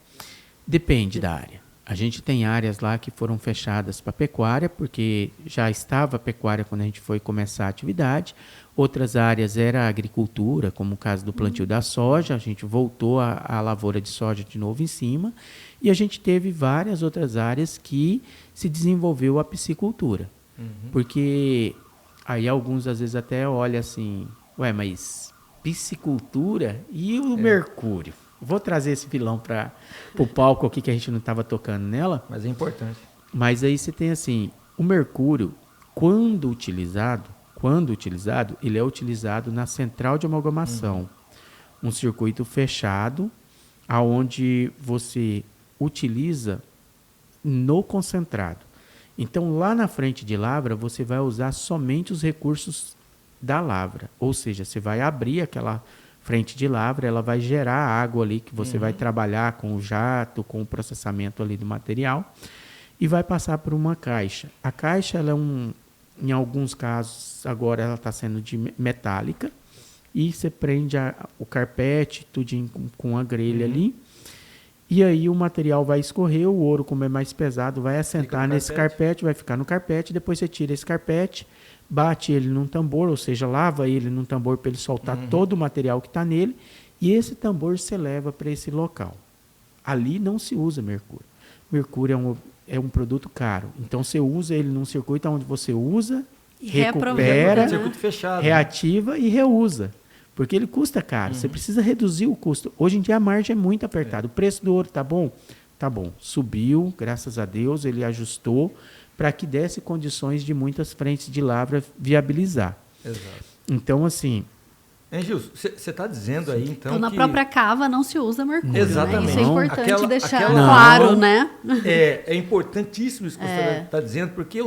Depende da área. A gente tem áreas lá que foram fechadas para pecuária, porque já estava pecuária quando a gente foi começar a atividade. Outras áreas era agricultura, como o caso do plantio da soja. A gente voltou a lavoura de soja de novo em cima. E a gente teve várias outras áreas que se desenvolveu a piscicultura. Porque aí alguns às vezes até olham assim, mas... piscicultura e o mercúrio. Vou trazer esse vilão para o palco aqui que a gente não estava tocando nela. Mas é importante. Mas aí você tem assim, o mercúrio, quando utilizado, ele é utilizado na central de amalgamação. Um circuito fechado, aonde você utiliza no concentrado. Então, lá na frente de lavra, você vai usar somente os recursos da lavra, ou seja, você vai abrir aquela frente de lavra, ela vai gerar água ali que você vai trabalhar com o jato, com o processamento ali do material e vai passar por uma caixa. A caixa, ela em alguns casos, agora ela está sendo de metálica e você prende o carpete, tudinho com a grelha ali e aí o material vai escorrer, o ouro, como é mais pesado, vai assentar nesse carpete, vai ficar no carpete, depois você tira esse carpete, bate ele num tambor, ou seja, lava ele num tambor para ele soltar todo o material que está nele, e esse tambor você leva para esse local. Ali não se usa mercúrio. Mercúrio é um produto caro. Então, você usa ele num circuito onde você usa, recupera, circuito fechado, reativa e reusa. Porque ele custa caro. Você precisa reduzir o custo. Hoje em dia, a margem é muito apertada. O preço do ouro está bom? Tá bom. Subiu, graças a Deus, ele ajustou, para que desse condições de muitas frentes de lavra viabilizar. Então, assim... Gilson, você está dizendo aí, então, na própria cava não se usa mercúrio. Exatamente. Né? Isso é importante deixar claro, né? É importantíssimo isso que você está dizendo, porque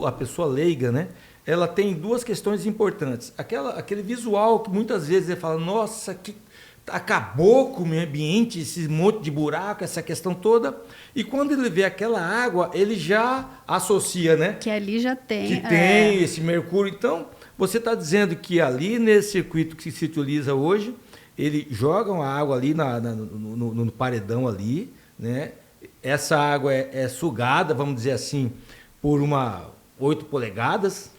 a pessoa leiga, né? Ela tem duas questões importantes. Aquele visual que muitas vezes ele fala, nossa, que acabou com o meio ambiente, esse monte de buraco, essa questão toda. E quando ele vê aquela água, ele já associa, né? Que ali já tem. Que tem esse mercúrio. Então, você está dizendo que ali nesse circuito que se utiliza hoje, Eles jogam a água ali no paredão ali, né? Essa água é sugada, vamos dizer assim, por 8 polegadas.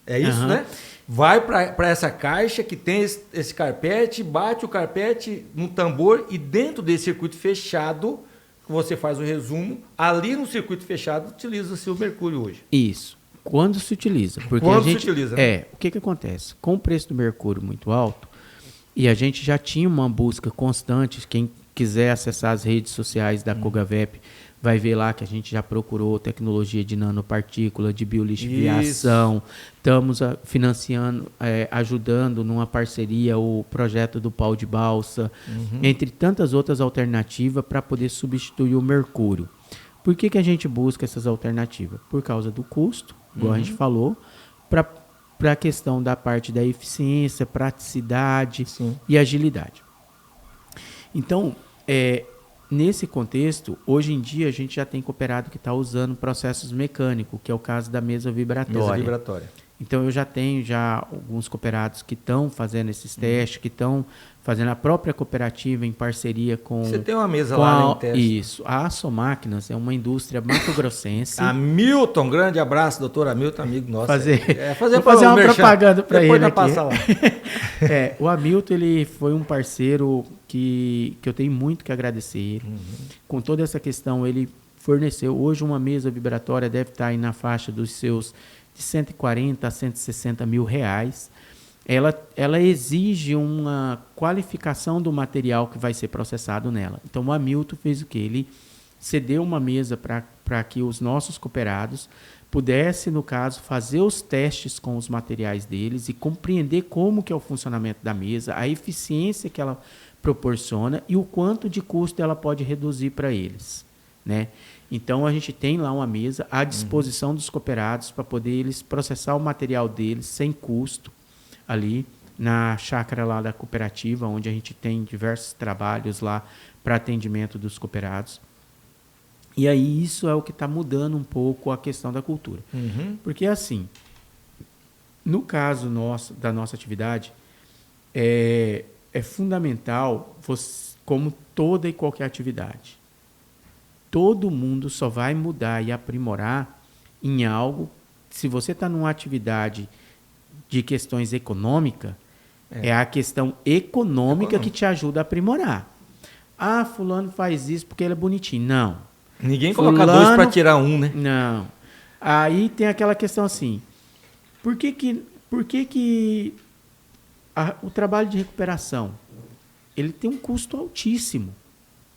É isso, né? Vai para essa caixa que tem esse carpete, bate o carpete no tambor e dentro desse circuito fechado, que você faz o resumo, ali no circuito fechado utiliza-se o mercúrio hoje. Isso. Quando se utiliza. Porque Quando se utiliza, né? o que acontece? Com o preço do mercúrio muito alto, e a gente já tinha uma busca constante, quem quiser acessar as redes sociais da Cogavep, vai ver lá que a gente já procurou tecnologia de nanopartícula, de biolixiviação. Estamos financiando, ajudando numa parceria o projeto do pau de balsa, entre tantas outras alternativas para poder substituir o mercúrio. Por que a gente busca essas alternativas? Por causa do custo, igual a gente falou, para a questão da parte da eficiência, praticidade e agilidade. Então, nesse contexto, hoje em dia a gente já tem cooperado que está usando processos mecânicos, que é o caso da mesa vibratória. Então eu já tenho alguns cooperados que estão fazendo esses testes, que estão fazendo a própria cooperativa em parceria com... Você tem uma mesa lá em teste? Isso. A Aço Máquinas é uma indústria mato-grossense. Hamilton, grande abraço, doutor Hamilton, amigo nosso. Vou fazer uma propaganda para ele aqui. Passa lá. O Hamilton, ele foi um parceiro que eu tenho muito que agradecer ele. Com toda essa questão, ele forneceu hoje uma mesa vibratória, deve estar aí na faixa dos seus de 140 a 160 mil reais. Ela exige uma qualificação do material que vai ser processado nela. Então, o Hamilton fez o quê? Ele cedeu uma mesa para que os nossos cooperados pudessem, no caso, fazer os testes com os materiais deles e compreender como que é o funcionamento da mesa, a eficiência que ela proporciona e o quanto de custo ela pode reduzir para eles, né? Então, a gente tem lá uma mesa à disposição dos cooperados para poder eles processar o material deles sem custo ali na chácara lá da cooperativa, onde a gente tem diversos trabalhos lá para atendimento dos cooperados. E aí isso é o que está mudando um pouco a questão da cultura. Porque assim, no caso da nossa atividade, é fundamental, como toda e qualquer atividade, todo mundo só vai mudar e aprimorar em algo se você está numa atividade de questões econômicas, é a questão econômica que te ajuda a aprimorar. Ah, fulano faz isso porque ele é bonitinho. Não. Ninguém coloca dois para tirar um, né? Não. Aí tem aquela questão assim, por que o trabalho de recuperação, ele tem um custo altíssimo.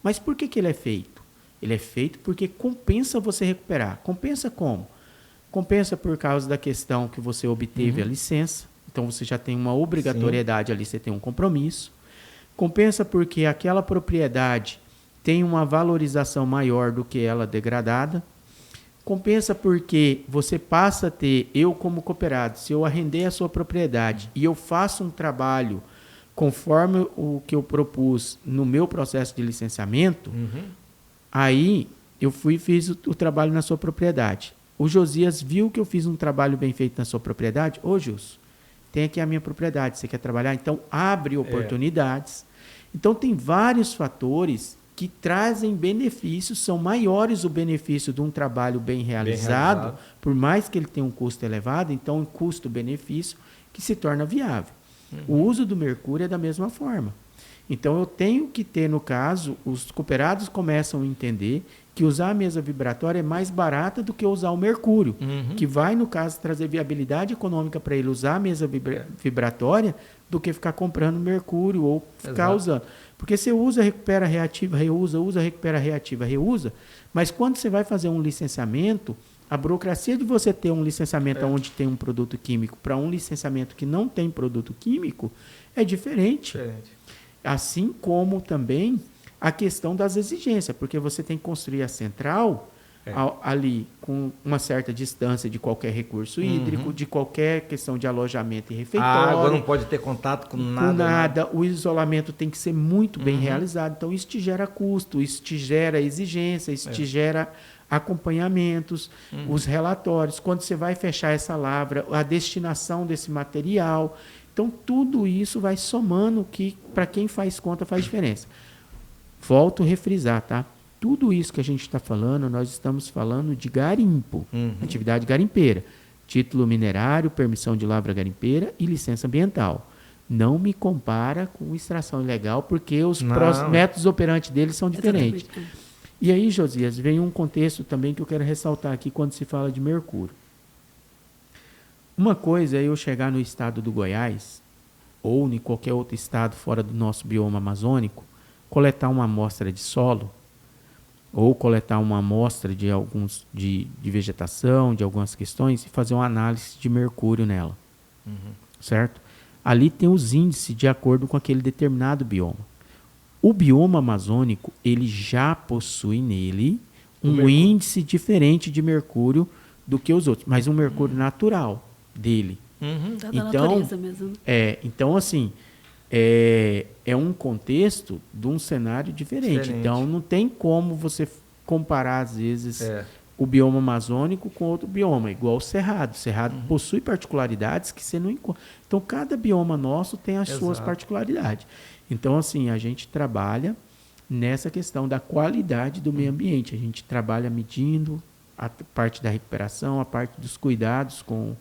Mas por que ele é feito? Ele é feito porque compensa você recuperar. Compensa como? Compensa por causa da questão que você obteve a licença. Então, você já tem uma obrigatoriedade ali, você tem um compromisso. Compensa porque aquela propriedade tem uma valorização maior do que ela degradada. Compensa porque você passa a ter, eu como cooperado, se eu arrendei a sua propriedade e eu faço um trabalho conforme o que eu propus no meu processo de licenciamento, aí eu fui e fiz o trabalho na sua propriedade. O Josias viu que eu fiz um trabalho bem feito na sua propriedade. Ô, Jus, tem aqui a minha propriedade, você quer trabalhar? Então, abre oportunidades. Então, tem vários fatores que trazem benefícios, são maiores o benefício de um trabalho bem realizado, por mais que ele tenha um custo elevado, então, um custo-benefício que se torna viável. O uso do mercúrio é da mesma forma. Então, eu tenho que ter, no caso, os cooperados começam a entender que usar a mesa vibratória é mais barata do que usar o mercúrio, que vai, no caso, trazer viabilidade econômica para ele usar a mesa vibratória do que ficar comprando mercúrio ou ficar usando. Porque você usa, recupera, reativa, reusa, usa, recupera, reativa, reusa, mas quando você vai fazer um licenciamento, a burocracia de você ter um licenciamento onde tem um produto químico para um licenciamento que não tem produto químico é diferente. Assim como também a questão das exigências, porque você tem que construir a central ali com uma certa distância de qualquer recurso hídrico, de qualquer questão de alojamento e refeitório. A água não pode ter contato com nada. O isolamento tem que ser muito bem realizado. Então, isso te gera custo, isso te gera exigência, isso te gera acompanhamentos, os relatórios, quando você vai fechar essa lavra, a destinação desse material. Então, tudo isso vai somando que, para quem faz conta, faz diferença. Volto a refrisar, tá? Tudo isso que a gente está falando, nós estamos falando de garimpo, atividade garimpeira. Título minerário, permissão de lavra garimpeira e licença ambiental. Não me compara com extração ilegal, porque os métodos operantes deles são diferentes. Exatamente. E aí, Josias, vem um contexto também que eu quero ressaltar aqui quando se fala de mercúrio. Uma coisa é eu chegar no estado do Goiás, ou em qualquer outro estado fora do nosso bioma amazônico, coletar uma amostra de solo, ou coletar uma amostra de vegetação, de algumas questões, e fazer uma análise de mercúrio nela. Certo? Ali tem os índices de acordo com aquele determinado bioma. O bioma amazônico, ele já possui nele um índice diferente de mercúrio do que os outros, mas um mercúrio natural dele. Da natureza mesmo. Então, assim, é um contexto de um cenário diferente. Então, não tem como você comparar, às vezes, o bioma amazônico com outro bioma, igual o Cerrado. O Cerrado possui particularidades que você não encontra. Então, cada bioma nosso tem as suas particularidades. Então, assim, a gente trabalha nessa questão da qualidade do meio ambiente. A gente trabalha medindo a parte da recuperação, a parte dos cuidados com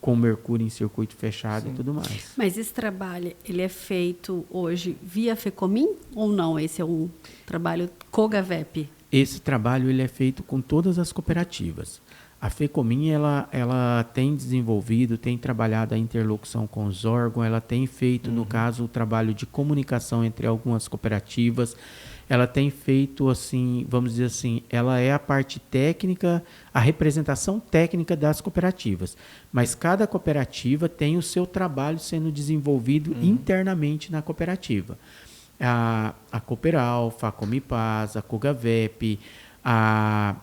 o mercúrio em circuito fechado e tudo mais. Mas esse trabalho, ele é feito hoje via FECOMIN ou não? Esse é um trabalho COGAVEP? Esse trabalho ele é feito com todas as cooperativas. A FECOMIN ela tem desenvolvido, tem trabalhado a interlocução com os órgãos, ela tem feito, no caso, o trabalho de comunicação entre algumas cooperativas. Ela tem feito, assim, vamos dizer assim, ela é a parte técnica, a representação técnica das cooperativas. Mas cada cooperativa tem o seu trabalho sendo desenvolvido internamente na cooperativa. A Cooperalfa, a Comipaz, a Cogavep, a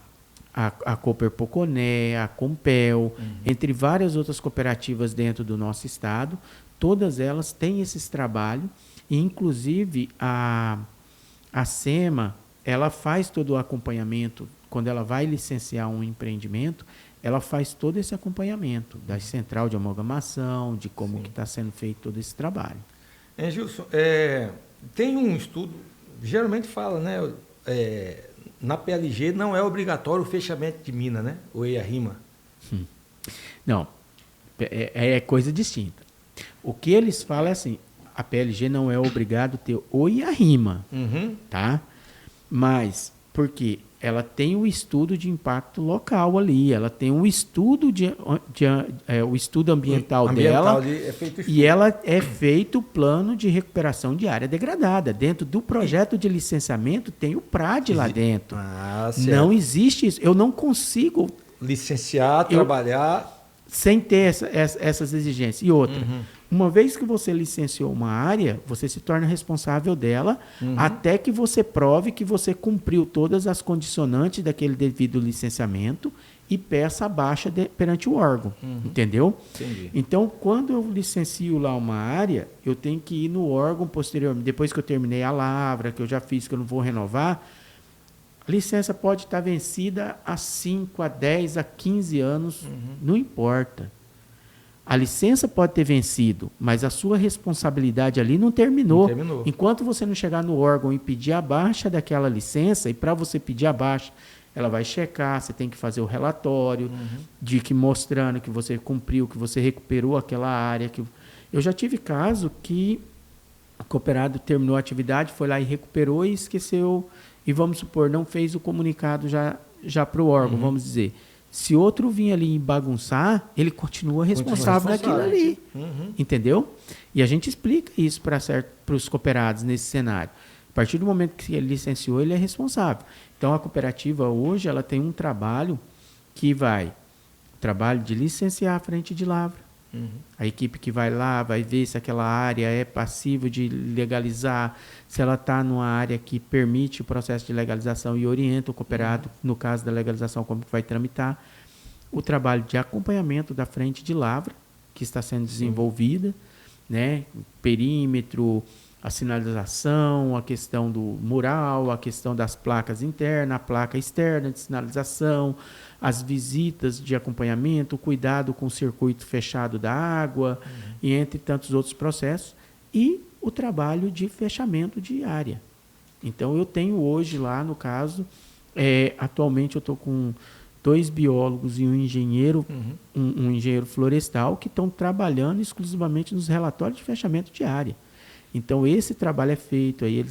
Cooper Poconé, a Compel, entre várias outras cooperativas dentro do nosso estado, todas elas têm esses trabalhos, e inclusive a SEMA, ela faz todo o acompanhamento, quando ela vai licenciar um empreendimento, ela faz todo esse acompanhamento da central de amalgamação, de como que está sendo feito todo esse trabalho. Gilson, tem um estudo, geralmente fala, né, na PLG não é obrigatório o fechamento de mina, né, o EIA-RIMA. Não, é coisa distinta. O que eles falam é assim, a PLG não é obrigado a ter o EIA-RIMA, tá? Mas, porque ela tem o estudo de impacto local ali, ela tem o estudo, o estudo ambiental dela, ali é feito e ela é feito o plano de recuperação de área degradada. Dentro do projeto de licenciamento tem o PRAD lá dentro. Não existe isso. Eu não consigo licenciar, trabalhar sem ter essas exigências. E outra, uma vez que você licenciou uma área, você se torna responsável dela até que você prove que você cumpriu todas as condicionantes daquele devido licenciamento e peça a baixa perante o órgão. Entendeu? Entendi. Então, quando eu licencio lá uma área, eu tenho que ir no órgão posteriormente. Depois que eu terminei a lavra, que eu já fiz, que eu não vou renovar, a licença pode estar vencida há 5, a 10, a 15 anos, não importa. A licença pode ter vencido, mas a sua responsabilidade ali não terminou. Enquanto você não chegar no órgão e pedir a baixa daquela licença, e para você pedir a baixa, ela vai checar, você tem que fazer o relatório de que mostrando que você cumpriu, que você recuperou aquela área. Eu já tive caso que o cooperado terminou a atividade, foi lá e recuperou e esqueceu, e vamos supor, não fez o comunicado já para o órgão, vamos dizer. Se outro vir ali bagunçar, ele continua responsável daquilo ali. Entendeu? E a gente explica isso para os cooperados nesse cenário. A partir do momento que ele licenciou, ele é responsável. Então, a cooperativa hoje ela tem um trabalho que trabalho de licenciar a frente de lavra. A equipe que vai lá vai ver se aquela área é passível de legalizar, se ela está numa área que permite o processo de legalização e orienta o cooperado, no caso da legalização, como que vai tramitar. O trabalho de acompanhamento da frente de lavra, que está sendo desenvolvida, né? Perímetro, a sinalização, a questão do mural, a questão das placas internas, a placa externa de sinalização, as visitas de acompanhamento, o cuidado com o circuito fechado da água, e entre tantos outros processos, e o trabalho de fechamento de área. Então, eu tenho hoje lá, no caso, atualmente eu estou com 2 biólogos e um engenheiro, um engenheiro florestal, que estão trabalhando exclusivamente nos relatórios de fechamento de área. Então, esse trabalho é feito, aí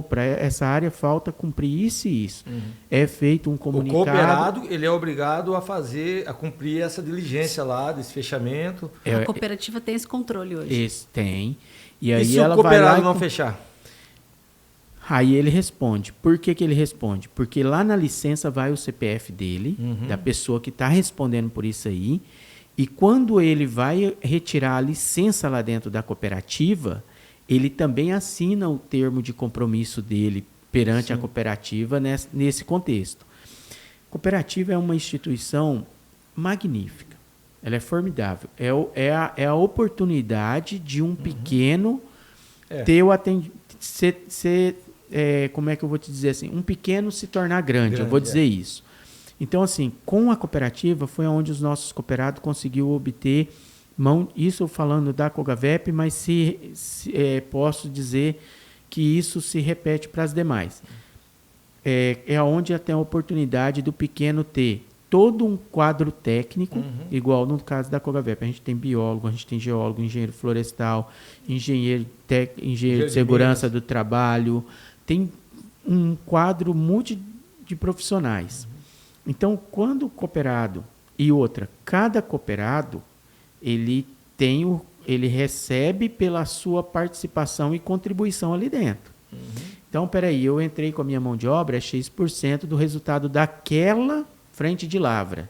para essa área falta cumprir isso e isso. É feito um comunicado. O cooperado, ele é obrigado a cumprir essa diligência lá, desse fechamento. A cooperativa tem esse controle hoje. Esse tem. E aí se ela o cooperado vai lá não fechar? Aí ele responde. Por que ele responde? Porque lá na licença vai o CPF dele, da pessoa que está respondendo por isso aí, e quando ele vai retirar a licença lá dentro da cooperativa, ele também assina o termo de compromisso dele perante a cooperativa nesse contexto. A cooperativa é uma instituição magnífica, ela é formidável. É a oportunidade de um pequeno ter o atendimento, como é que eu vou te dizer assim? Um pequeno se tornar grande, eu vou dizer isso. Então, assim, com a cooperativa foi onde os nossos cooperados conseguiu obter isso falando da Cogavep, mas posso dizer que isso se repete para as demais. É onde tem a oportunidade do pequeno ter todo um quadro técnico, igual no caso da Cogavep. A gente tem biólogo, a gente tem geólogo, engenheiro florestal, engenheiro de segurança do trabalho, tem um quadro multi de profissionais. Então, quando o cooperado cada cooperado, ele recebe pela sua participação e contribuição ali dentro. Então, peraí, eu entrei com a minha mão de obra, é X% do resultado daquela frente de lavra.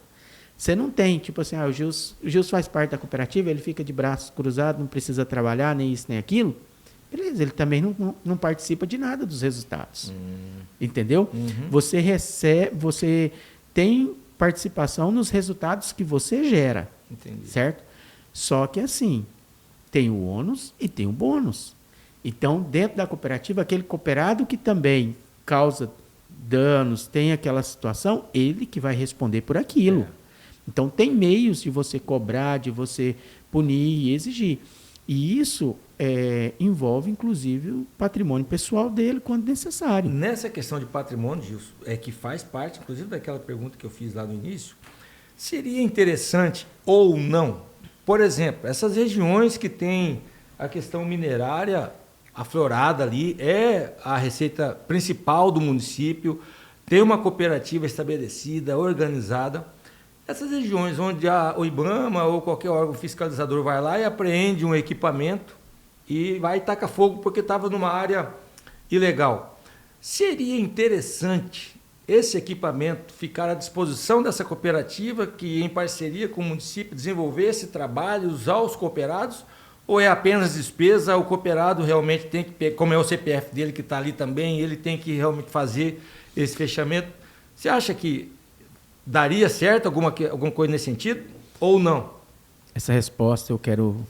Você não tem, tipo assim, o Gils faz parte da cooperativa, ele fica de braços cruzados, não precisa trabalhar, nem isso, nem aquilo. Beleza, ele também não participa de nada dos resultados. Entendeu? Você tem participação nos resultados que você gera. Entendi. Certo? Só que assim, tem o ônus e tem o bônus. Então, dentro da cooperativa, aquele cooperado que também causa danos, tem aquela situação, ele que vai responder por aquilo. Então, tem meios de você cobrar, de você punir e exigir. E isso envolve, inclusive, o patrimônio pessoal dele, quando necessário. Nessa questão de patrimônio, Gilson, que faz parte, inclusive, daquela pergunta que eu fiz lá no início, seria interessante ou não, por exemplo, essas regiões que têm a questão minerária aflorada ali, é a receita principal do município, tem uma cooperativa estabelecida, organizada. Essas regiões onde o IBAMA ou qualquer órgão fiscalizador vai lá e apreende um equipamento e vai e taca fogo porque estava numa área ilegal. Seria interessante esse equipamento ficar à disposição dessa cooperativa que, em parceria com o município, desenvolver esse trabalho, usar os cooperados, ou é apenas despesa, o cooperado realmente tem que, como é o CPF dele que está ali também, ele tem que realmente fazer esse fechamento? Você acha que daria certo alguma coisa nesse sentido ou não? Essa resposta eu quero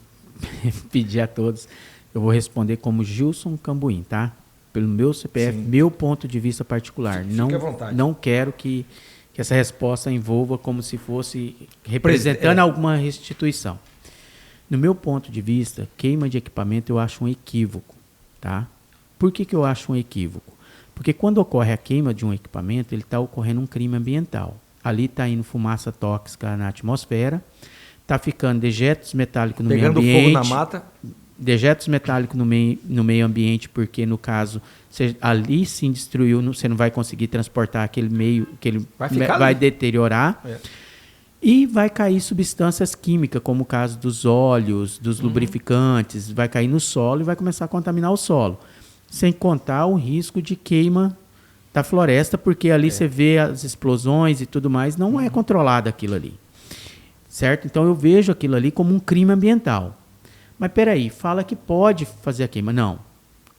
pedir a todos. Eu vou responder como Gilson Cambuim, tá? Pelo meu CPF, meu ponto de vista particular. Fique à vontade. Não quero que essa resposta envolva como se fosse representando alguma instituição. No meu ponto de vista, queima de equipamento eu acho um equívoco, tá? Por que eu acho um equívoco? Porque quando ocorre a queima de um equipamento, ele está ocorrendo um crime ambiental. Ali está indo fumaça tóxica na atmosfera, está ficando dejetos metálicos no meio ambiente. Pegando fogo na mata. Dejetos metálicos no meio ambiente, porque no caso, ali sim destruiu, você não vai conseguir transportar aquele meio, que ele vai deteriorar. E vai cair substâncias químicas, como o caso dos óleos, dos lubrificantes, vai cair no solo e vai começar a contaminar o solo. Sem contar o risco de queima da floresta, porque ali você vê as explosões e tudo mais, não é controlado aquilo ali. Certo? Então eu vejo aquilo ali como um crime ambiental. Mas peraí, fala que pode fazer a queima. Não.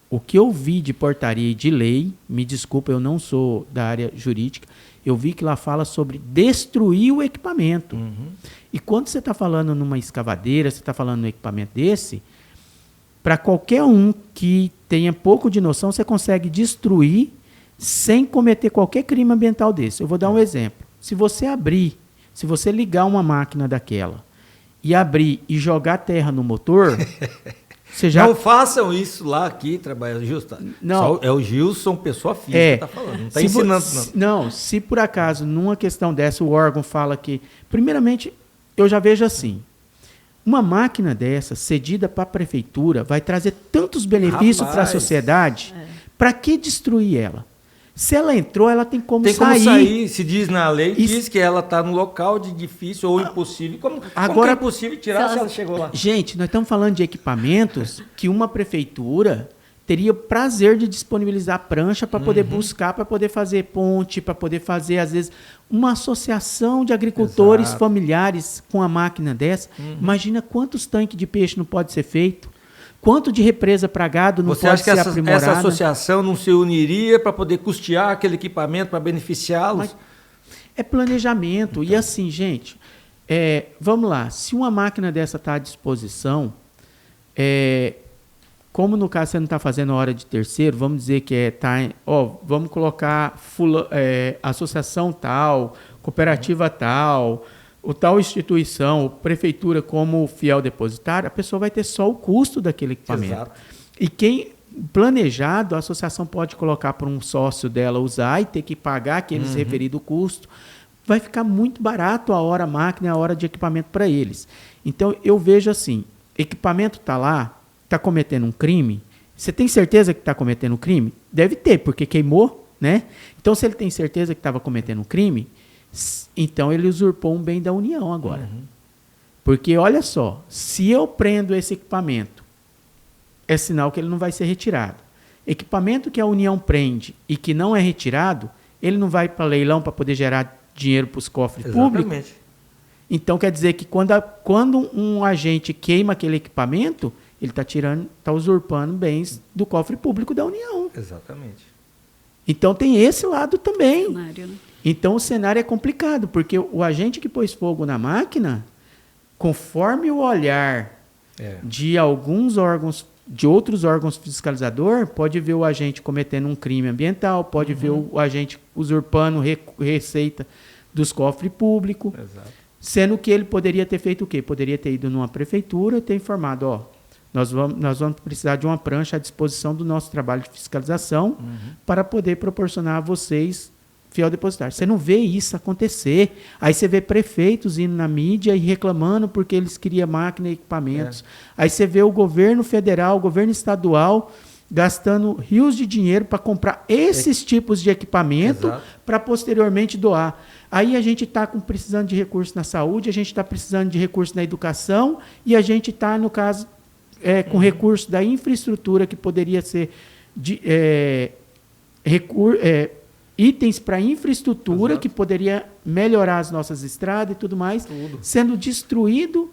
O que eu vi de portaria e de lei, me desculpa, eu não sou da área jurídica, eu vi que lá fala sobre destruir o equipamento. E quando você está falando numa escavadeira, você está falando num equipamento desse, para qualquer um que tenha pouco de noção, você consegue destruir sem cometer qualquer crime ambiental desse. Eu vou dar um exemplo. Se você ligar uma máquina daquela e abrir e jogar terra no motor, você já... Não façam isso lá aqui, trabalhando. Não. É o Gilson, pessoa física, que está falando. Não está ensinando, não. Não, se por acaso, numa questão dessa, o órgão fala que... Primeiramente, eu já vejo assim, uma máquina dessa, cedida para a prefeitura, vai trazer tantos benefícios para a sociedade, para que destruir ela? Se ela entrou, ela tem como sair. Tem como sair, se diz na lei, diz que ela está no local de difícil ou impossível. Como que é impossível tirar se ela chegou lá? Gente, nós estamos falando de equipamentos que uma prefeitura teria o prazer de disponibilizar prancha para poder buscar, para poder fazer ponte, para poder fazer, às vezes, uma associação de agricultores familiares com a máquina dessa. Imagina quantos tanques de peixe não pode ser feito. Quanto de represa para gado não pode ser aprimorada? Você acha que essa associação não se uniria para poder custear aquele equipamento, para beneficiá-los? É planejamento. E assim, gente, vamos lá. Se uma máquina dessa está à disposição, como no caso você não está fazendo hora de terceiro, vamos dizer que vamos colocar associação tal, cooperativa tal, o tal instituição, prefeitura como fiel depositário, a pessoa vai ter só o custo daquele equipamento. Exato. E quem planejado, a associação pode colocar para um sócio dela usar e ter que pagar aqueles referido custo. Vai ficar muito barato a hora máquina e a hora de equipamento para eles. Então, eu vejo assim, equipamento está lá, está cometendo um crime, você tem certeza que está cometendo um crime? Deve ter, porque queimou, né? Então, se ele tem certeza que estava cometendo um crime, então ele usurpou um bem da União agora. Porque, olha só, se eu prendo esse equipamento, é sinal que ele não vai ser retirado. Equipamento que a União prende e que não é retirado, ele não vai para leilão para poder gerar dinheiro para os cofres públicos. Então, quer dizer que quando um agente queima aquele equipamento, ele está usurpando bens do cofre público da União. Exatamente. Então, tem esse lado também. Cenário, né? Então, o cenário é complicado, porque o agente que pôs fogo na máquina, conforme o olhar de alguns órgãos, de outros órgãos fiscalizadores, pode ver o agente cometendo um crime ambiental, pode ver o agente usurpando receita dos cofres públicos, sendo que ele poderia ter feito o quê? Poderia ter ido numa prefeitura e ter informado, nós vamos precisar de uma prancha à disposição do nosso trabalho de fiscalização para poder proporcionar a vocês fiel depositário. Você não vê isso acontecer. Aí você vê prefeitos indo na mídia e reclamando porque eles queriam máquina e equipamentos. Aí você vê o governo federal, o governo estadual gastando rios de dinheiro para comprar esses tipos de equipamento para posteriormente doar. Aí a gente está precisando de recursos na saúde, a gente está precisando de recursos na educação e a gente está, no caso, com recursos da infraestrutura que poderia ser itens para infraestrutura que poderia melhorar as nossas estradas e tudo mais, sendo destruído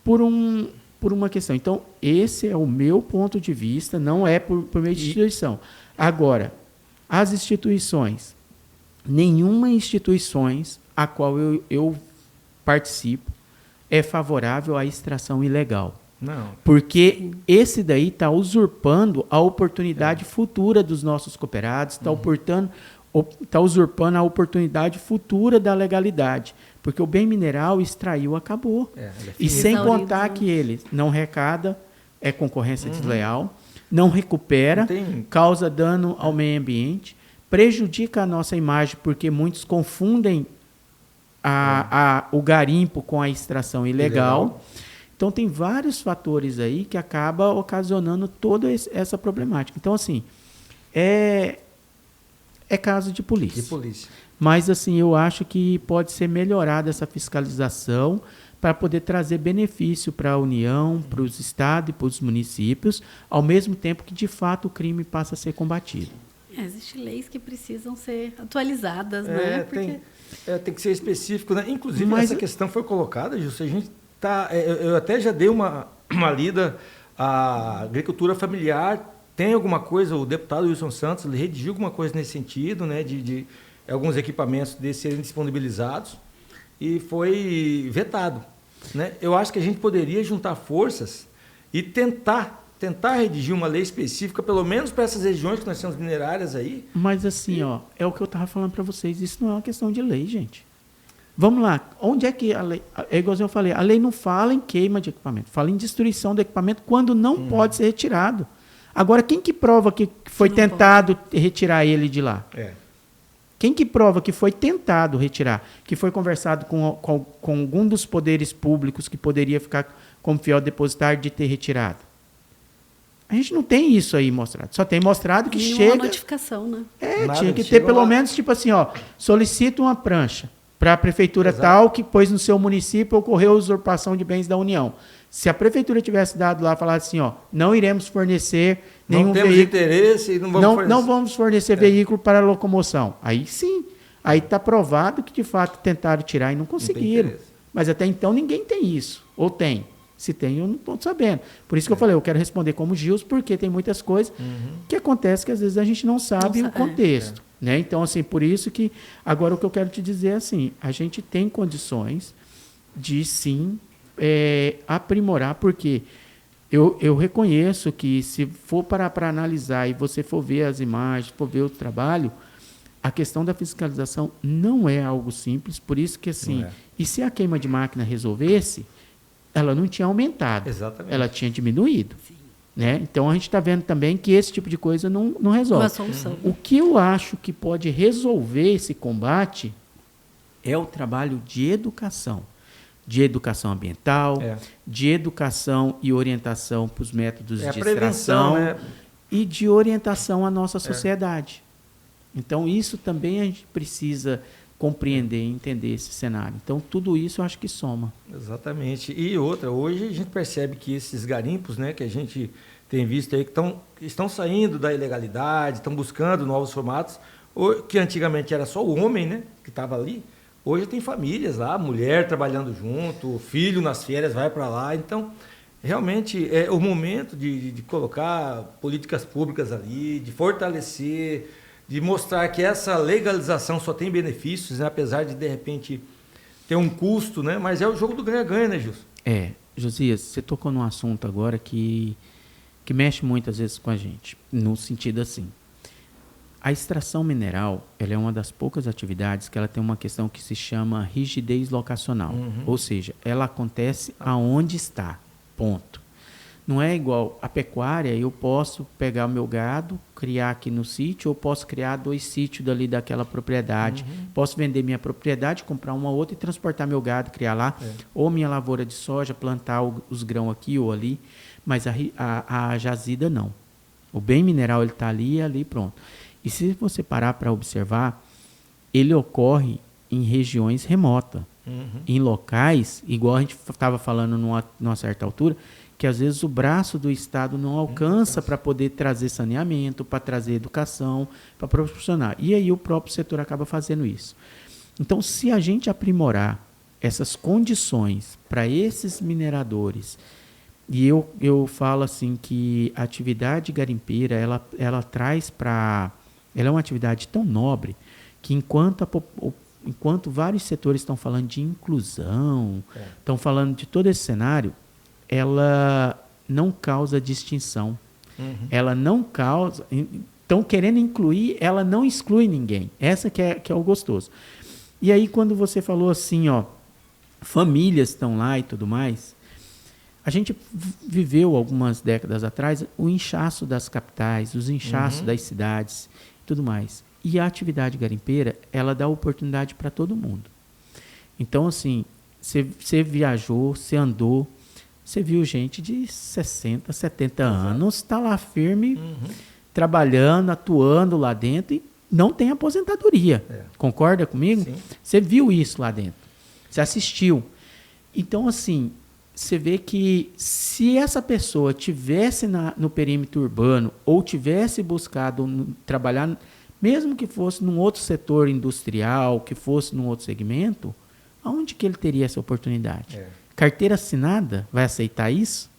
por uma questão. Então, esse é o meu ponto de vista, não é por meio de instituição. Agora, as instituições, nenhuma instituição a qual eu participo é favorável à extração ilegal. Não. Porque esse daí está usurpando a oportunidade futura dos nossos cooperados, está usurpando a oportunidade futura da legalidade. Porque o bem mineral extraiu, acabou. E sem contar que ele não arrecada, é concorrência desleal, não recupera, causa dano ao meio ambiente, prejudica a nossa imagem, porque muitos confundem o garimpo com a extração ilegal. Então, tem vários fatores aí que acabam ocasionando toda essa problemática. Então, assim, é caso de polícia. Mas, assim, eu acho que pode ser melhorada essa fiscalização para poder trazer benefício para a União, para os estados e para os municípios, ao mesmo tempo que, de fato, o crime passa a ser combatido. Existem leis que precisam ser atualizadas, né? Tem que ser específico, né? Inclusive, essa questão foi colocada, Gilson, a gente eu até já dei uma lida, a agricultura familiar tem alguma coisa, o deputado Wilson Santos ele redigiu alguma coisa nesse sentido, né, de alguns equipamentos desses serem disponibilizados e foi vetado. Né? Eu acho que a gente poderia juntar forças e tentar redigir uma lei específica, pelo menos para essas regiões que nós temos minerárias aí. Mas assim, ó, é o que eu estava falando para vocês, isso não é uma questão de lei, gente. Vamos lá, onde é que a lei... É igual eu falei, a lei não fala em queima de equipamento, fala em destruição do equipamento quando não pode ser retirado. Agora, quem que prova que foi tentado retirar ele de lá? Quem que prova que foi tentado retirar? Que foi conversado com algum dos poderes públicos que poderia ficar como fiel depositário de ter retirado? A gente não tem isso aí mostrado. Só tem mostrado que chega... Uma notificação, né? Tinha que ter pelo menos, tipo assim, ó, solicita uma prancha para a prefeitura tal que, pois no seu município ocorreu usurpação de bens da União. Se a prefeitura tivesse dado lá, falado assim, ó, não iremos fornecer nenhum veículo... Não temos interesse e não vamos fornecer. Não vamos fornecer veículo para locomoção. Aí sim, aí está provado que de fato tentaram tirar e não conseguiram. Mas até então ninguém tem isso. Ou tem? Se tem, eu não estou sabendo. Por isso que eu falei, eu quero responder como Gils, porque tem muitas coisas que acontecem que às vezes a gente não sabe o contexto. Né? Então, assim, por isso que... Agora, o que eu quero te dizer é assim, a gente tem condições de, sim, aprimorar, porque eu reconheço que se for para analisar e você for ver as imagens, for ver o trabalho, a questão da fiscalização não é algo simples, por isso que, assim, e se a queima de máquina resolvesse, ela não tinha aumentado, ela tinha diminuído. Né? Então, a gente está vendo também que esse tipo de coisa não resolve. Uma solução. O que eu acho que pode resolver esse combate é o trabalho de educação ambiental, de educação e orientação para os métodos de extração, e de orientação à nossa sociedade. Então, isso também a gente precisa compreender e entender esse cenário. Então, tudo isso eu acho que soma. Exatamente. E outra, hoje a gente percebe que esses garimpos, né, que a gente tem visto aí, que estão saindo da ilegalidade, estão buscando novos formatos, que antigamente era só o homem, né, que estava ali. Hoje tem famílias lá, mulher trabalhando junto, filho nas férias vai para lá. Então, realmente é o momento de colocar políticas públicas ali, de fortalecer, de mostrar que essa legalização só tem benefícios, né? Apesar de repente, ter um custo, né? Mas é o jogo do ganha-ganha, né, Gilson? Josias, você tocou num assunto agora que mexe muitas vezes com a gente, no sentido assim. A extração mineral, ela é uma das poucas atividades que ela tem uma questão que se chama rigidez locacional. Ou seja, ela acontece aonde está, ponto. Não é igual a pecuária, eu posso pegar o meu gado, criar aqui no sítio, ou posso criar 2 sítios dali daquela propriedade. Posso vender minha propriedade, comprar uma outra e transportar meu gado, criar lá. Ou minha lavoura de soja, plantar os grãos aqui ou ali. Mas a jazida não. O bem mineral ele está ali e ali pronto. E se você parar para observar, ele ocorre em regiões remotas. Em locais, igual a gente estava falando numa certa altura, que às vezes o braço do Estado não alcança para poder trazer saneamento, para trazer educação, para proporcionar. E aí o próprio setor acaba fazendo isso. Então, se a gente aprimorar essas condições para esses mineradores, e eu falo assim que a atividade garimpeira, ela traz para... Ela é uma atividade tão nobre que enquanto vários setores estão falando de inclusão, estão falando de todo esse cenário, ela não causa distinção. Ela não causa... Estão querendo incluir, ela não exclui ninguém. Essa que é o gostoso. E aí, quando você falou assim, ó, famílias estão lá e tudo mais, a gente viveu algumas décadas atrás o inchaço das capitais, os inchaços das cidades e tudo mais. E a atividade garimpeira, ela dá oportunidade para todo mundo. Então, assim, você viajou, você andou, você viu gente de 60, 70 anos, está lá firme, trabalhando, atuando lá dentro e não tem aposentadoria. Concorda comigo? Sim. Você viu isso lá dentro. Você assistiu. Então, assim, você vê que se essa pessoa tivesse no perímetro urbano ou tivesse buscado trabalhar, mesmo que fosse num outro setor industrial, que fosse num outro segmento, aonde que ele teria essa oportunidade? Carteira assinada vai aceitar isso?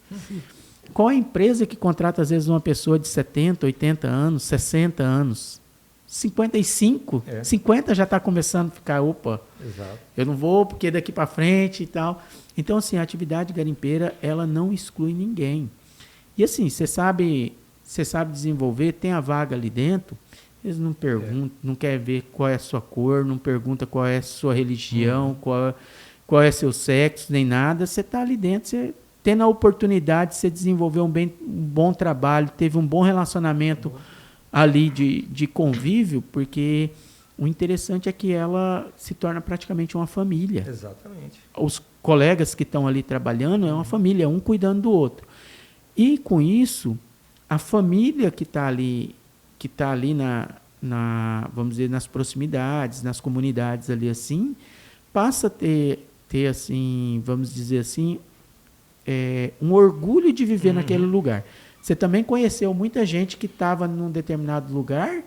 Qual a empresa que contrata, às vezes, uma pessoa de 70, 80 anos, 60 anos, 55, 50 já está começando a ficar, opa, eu não vou porque daqui para frente e tal. Então, assim, a atividade garimpeira, ela não exclui ninguém. E assim, você sabe desenvolver, tem a vaga ali dentro, eles não perguntam, não quer ver qual é a sua cor, não pergunta qual é a sua religião, qual é seu sexo, nem nada. Você está ali dentro, você tendo a oportunidade de você desenvolver um bom trabalho, teve um bom relacionamento ali de convívio, porque o interessante é que ela se torna praticamente uma família. Exatamente. Os colegas que estão ali trabalhando é uma família, um cuidando do outro. E com isso, a família que está ali vamos dizer, nas proximidades, nas comunidades ali assim, passa a ter assim, vamos dizer assim, um orgulho de viver naquele lugar. Você também conheceu muita gente que estava num determinado lugar.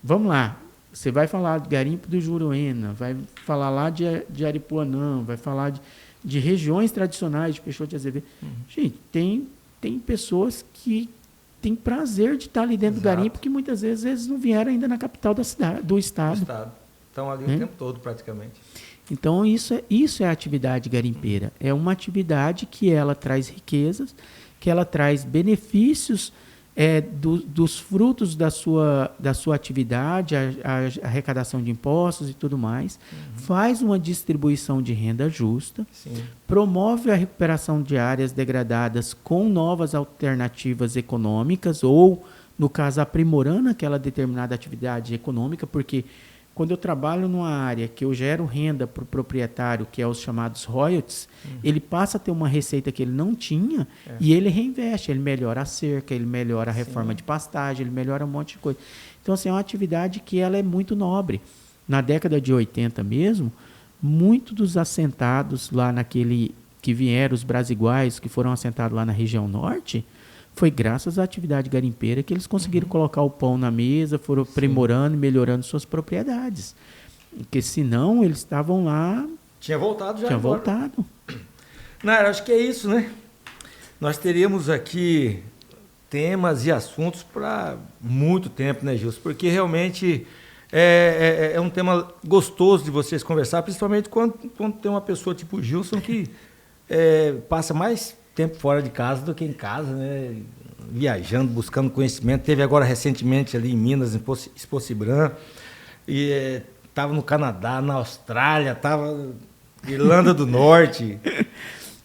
Vamos lá, você vai falar de Garimpo do Juruena, vai falar lá de Aripuanã, vai falar de regiões tradicionais de Peixoto de Azevedo. Gente, tem pessoas que têm prazer de estar ali dentro do garimpo, que muitas vezes eles não vieram ainda na capital do estado. Estão ali o tempo todo, praticamente. Então, isso é a atividade garimpeira. É uma atividade que ela traz riquezas, que ela traz benefícios dos frutos da sua atividade, a arrecadação de impostos e tudo mais, faz uma distribuição de renda justa, promove a recuperação de áreas degradadas com novas alternativas econômicas ou, no caso, aprimorando aquela determinada atividade econômica, porque quando eu trabalho numa área que eu gero renda para o proprietário, que é os chamados royalties, ele passa a ter uma receita que ele não tinha e ele reinveste, ele melhora a cerca, ele melhora a reforma de pastagem, ele melhora um monte de coisa. Então, assim, é uma atividade que ela é muito nobre. Na década de 80 mesmo, muitos dos assentados lá que vieram, os brasiguais, que foram assentados lá na região norte, foi graças à atividade garimpeira que eles conseguiram colocar o pão na mesa, foram aprimorando e melhorando suas propriedades. Porque senão eles estavam lá... Tinha voltado já. Tinha voltado. Nara, acho que é isso, né? Nós teríamos aqui temas e assuntos para muito tempo, né, Gilson? Porque realmente é um tema gostoso de vocês conversar, principalmente quando tem uma pessoa tipo o Gilson que passa mais tempo fora de casa do que em casa, né? Viajando, buscando conhecimento. Teve agora recentemente ali em Minas, em Expocibran, e estava no Canadá, na Austrália, estava Irlanda do Norte.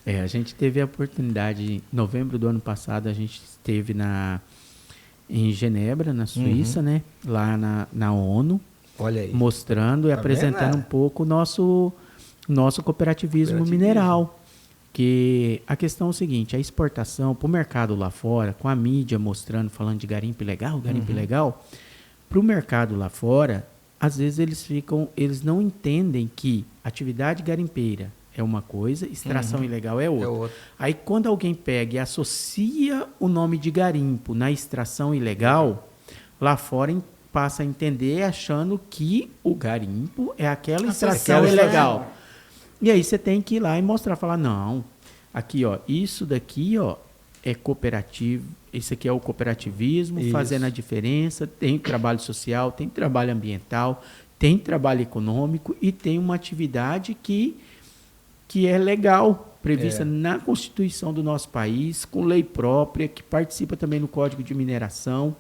A gente teve a oportunidade, em novembro do ano passado, a gente esteve em Genebra, na Suíça, né? Lá na ONU. Olha aí. Mostrando e apresentando um pouco o nosso cooperativismo mineral. Que a questão é o seguinte, a exportação para o mercado lá fora, com a mídia mostrando, falando de garimpo ilegal, para o mercado lá fora, às vezes eles não entendem que atividade garimpeira é uma coisa, extração ilegal é outra. Aí quando alguém pega e associa o nome de garimpo na extração ilegal, lá fora passa a entender achando que o garimpo é aquela extração ilegal. E aí você tem que ir lá e mostrar, falar, não, aqui, ó, isso daqui, ó, é cooperativo, isso aqui é o cooperativismo, fazendo a diferença, tem trabalho social, tem trabalho ambiental, tem trabalho econômico e tem uma atividade que é legal, prevista na Constituição do nosso país, com lei própria, que participa também no Código de Mineração.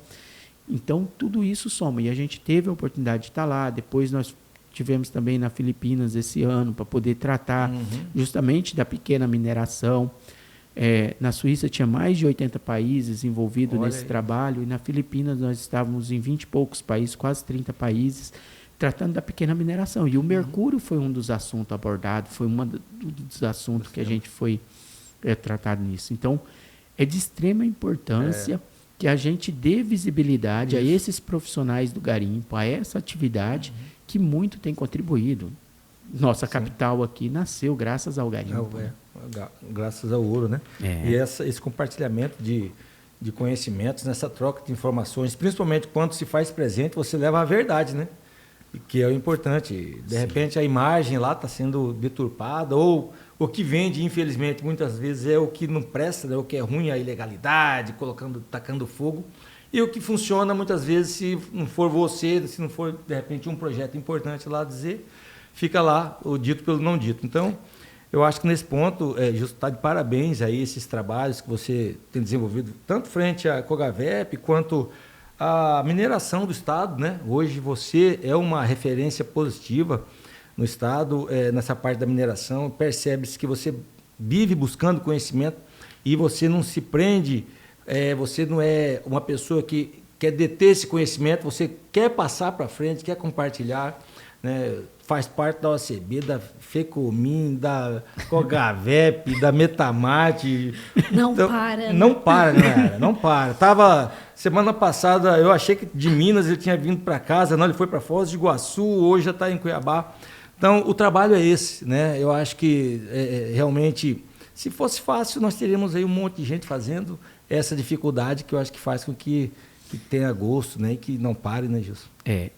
Então, tudo isso soma. E a gente teve a oportunidade de estar lá, depois nós tivemos também na Filipinas esse ano para poder tratar justamente da pequena mineração. Na Suíça tinha mais de 80 países envolvidos nesse trabalho e na Filipinas nós estávamos em 20 e poucos países, quase 30 países, tratando da pequena mineração. E o mercúrio foi um dos assuntos abordados, foi um dos assuntos que a gente foi tratado nisso. Então, é de extrema importância que a gente dê visibilidade a esses profissionais do garimpo, a essa atividade que muito tem contribuído. Nossa capital aqui nasceu graças ao garimpo. Graças ao ouro, né? E esse compartilhamento de conhecimentos, nessa troca de informações, principalmente quando se faz presente, você leva a verdade, né? Que é o importante. De repente a imagem lá está sendo deturpada, ou o que vende, infelizmente, muitas vezes é o que não presta, né? O que é ruim, a ilegalidade, tacando fogo. E o que funciona, muitas vezes, se não for você, se não for, de repente, um projeto importante lá dizer, fica lá o dito pelo não dito. Então, Eu acho que nesse ponto, Justo, está de parabéns aí esses trabalhos que você tem desenvolvido, tanto frente à Cogavep quanto à mineração do Estado, né? Hoje você é uma referência positiva no Estado, nessa parte da mineração. Percebe-se que você vive buscando conhecimento e você não se prende, você não é uma pessoa que quer deter esse conhecimento, você quer passar para frente, quer compartilhar, né? Faz parte da OCB, da FECOMIN, da Cogavep, da Metamate. Não então, para. Não para, né? Não para. Semana passada, eu achei que de Minas ele tinha vindo para casa, não, ele foi para Foz do Iguaçu, hoje já está em Cuiabá. Então, o trabalho é esse, né? Eu acho que realmente, se fosse fácil, nós teríamos aí um monte de gente fazendo essa dificuldade que eu acho que faz com que tenha gosto, né? E que não pare, né, Gilson?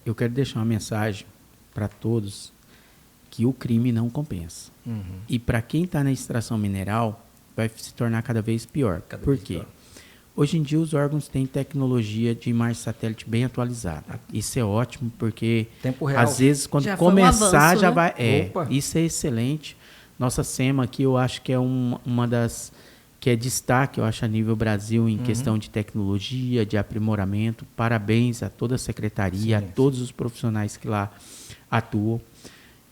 Eu quero deixar uma mensagem para todos que o crime não compensa. Uhum. E para quem está na extração mineral, vai se tornar cada vez pior. Por quê? Pior. Hoje em dia os órgãos têm tecnologia de imagem satélite bem atualizada. Isso é ótimo porque tempo real. Às vezes quando já começar avanço, já né? vai. Isso é excelente. Nossa SEMA aqui eu acho que é uma das que é destaque, eu acho, a nível Brasil em questão de tecnologia, de aprimoramento. Parabéns a toda a secretaria, a todos os profissionais que lá atuam.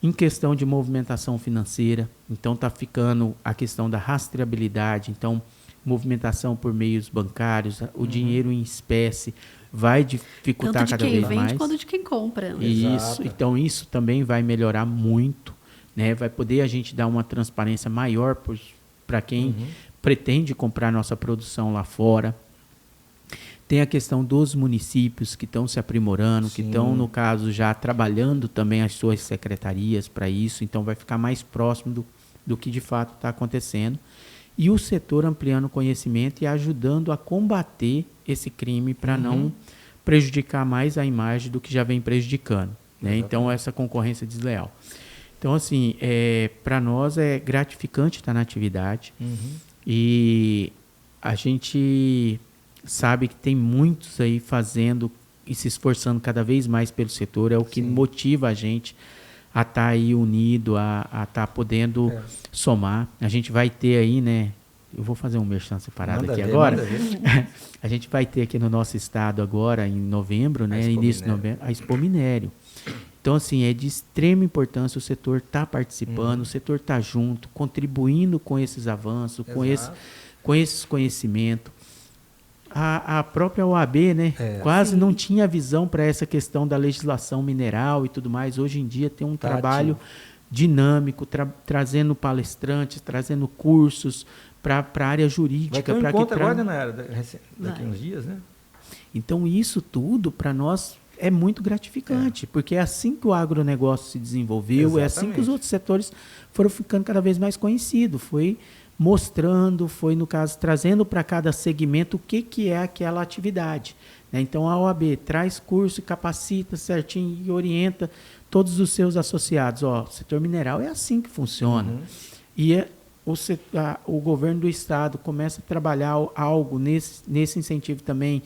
Em questão de movimentação financeira, então está ficando a questão da rastreabilidade, então movimentação por meios bancários, o dinheiro em espécie vai dificultar cada vez mais. Tanto de quem vende quanto de quem compra. Isso, então isso também vai melhorar muito, né? Vai poder a gente dar uma transparência maior para quem pretende comprar nossa produção lá fora. Tem a questão dos municípios que estão se aprimorando, que estão, no caso, já trabalhando também as suas secretarias para isso, então vai ficar mais próximo do que de fato está acontecendo. E o setor ampliando o conhecimento e ajudando a combater esse crime para não prejudicar mais a imagem do que já vem prejudicando, né? Então, essa concorrência desleal. Então, assim, para nós é gratificante estar na atividade e a gente sabe que tem muitos aí fazendo e se esforçando cada vez mais pelo setor, é o que motiva a gente a estar aí unido, a estar podendo somar. A gente vai ter aí, né? Eu vou fazer um merchan separado aqui agora. A gente vai ter aqui no nosso estado agora, em novembro, né? Início de novembro, a Expo Minério. Então, assim, é de extrema importância o setor estar participando, o setor estar junto, contribuindo com esses avanços, com esses conhecimentos. A própria OAB, né, quase não tinha visão para essa questão da legislação mineral e tudo mais. Hoje em dia tem um trabalho dinâmico, trazendo palestrantes, trazendo cursos para a área jurídica. Vai ter um encontro agora, né, daqui a uns dias, né? Então, isso tudo, para nós, é muito gratificante, porque é assim que o agronegócio se desenvolveu, é assim que os outros setores foram ficando cada vez mais conhecidos. Foi mostrando, foi, no caso, trazendo para cada segmento o que é aquela atividade, né? Então, a OAB traz curso, capacita certinho e orienta todos os seus associados. O setor mineral é assim que funciona. E o governo do estado começa a trabalhar algo nesse incentivo também,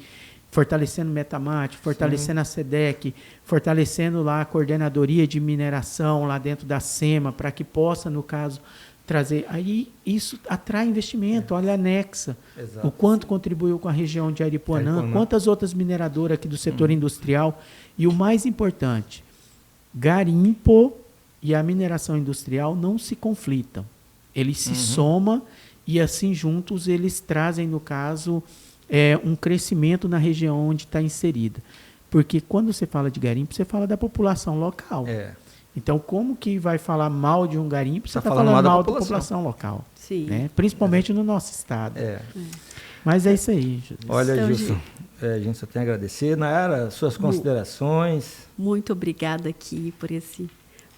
fortalecendo o Metamate, fortalecendo a SEDEC, fortalecendo lá a coordenadoria de mineração lá dentro da SEMA, para que possa, no caso, trazer. Aí isso atrai investimento, olha a Nexa, o quanto contribuiu com a região de Aripuanã, quantas outras mineradoras aqui do setor industrial. E o mais importante, garimpo e a mineração industrial não se conflitam. Eles se somam e assim juntos eles trazem, no caso, um crescimento na região onde está inserida. Porque quando você fala de garimpo, você fala da população local. Então, como que vai falar mal de um garimpo? Você está falando mal da população local. Sim. Né? Principalmente no nosso estado. Mas é isso aí, Jesus. Olha, então, Gilson, a gente só tem a agradecer. Nayara, suas considerações. Muito obrigada aqui por esse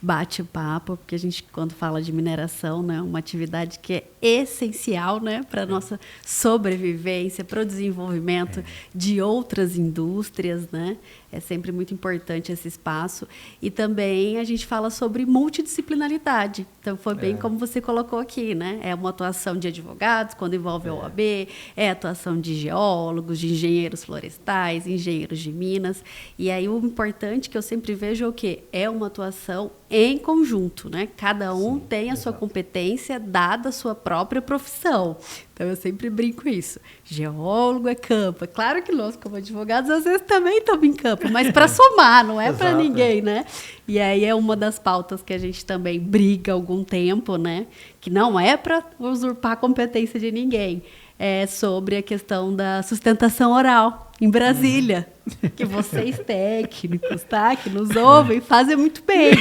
bate-papo, porque a gente, quando fala de mineração, né, uma atividade que é essencial, né, para a nossa sobrevivência, para o desenvolvimento de outras indústrias, né? É sempre muito importante esse espaço. E também a gente fala sobre multidisciplinaridade. Então, foi bem como você colocou aqui, né? É uma atuação de advogados, quando envolve a OAB, é atuação de geólogos, de engenheiros florestais, engenheiros de minas. E aí, o importante que eu sempre vejo é o quê? É uma atuação em conjunto, né? Cada um tem a sua competência dada a sua própria profissão. Então, eu sempre brinco isso. Geólogo é campo. É claro que nós, como advogados, às vezes também estamos em campo, mas para somar, não é para ninguém, né? E aí é uma das pautas que a gente também briga há algum tempo, né? Que não é para usurpar a competência de ninguém. É sobre a questão da sustentação oral em Brasília, que vocês técnicos, tá? Que nos ouvem, fazem muito bem.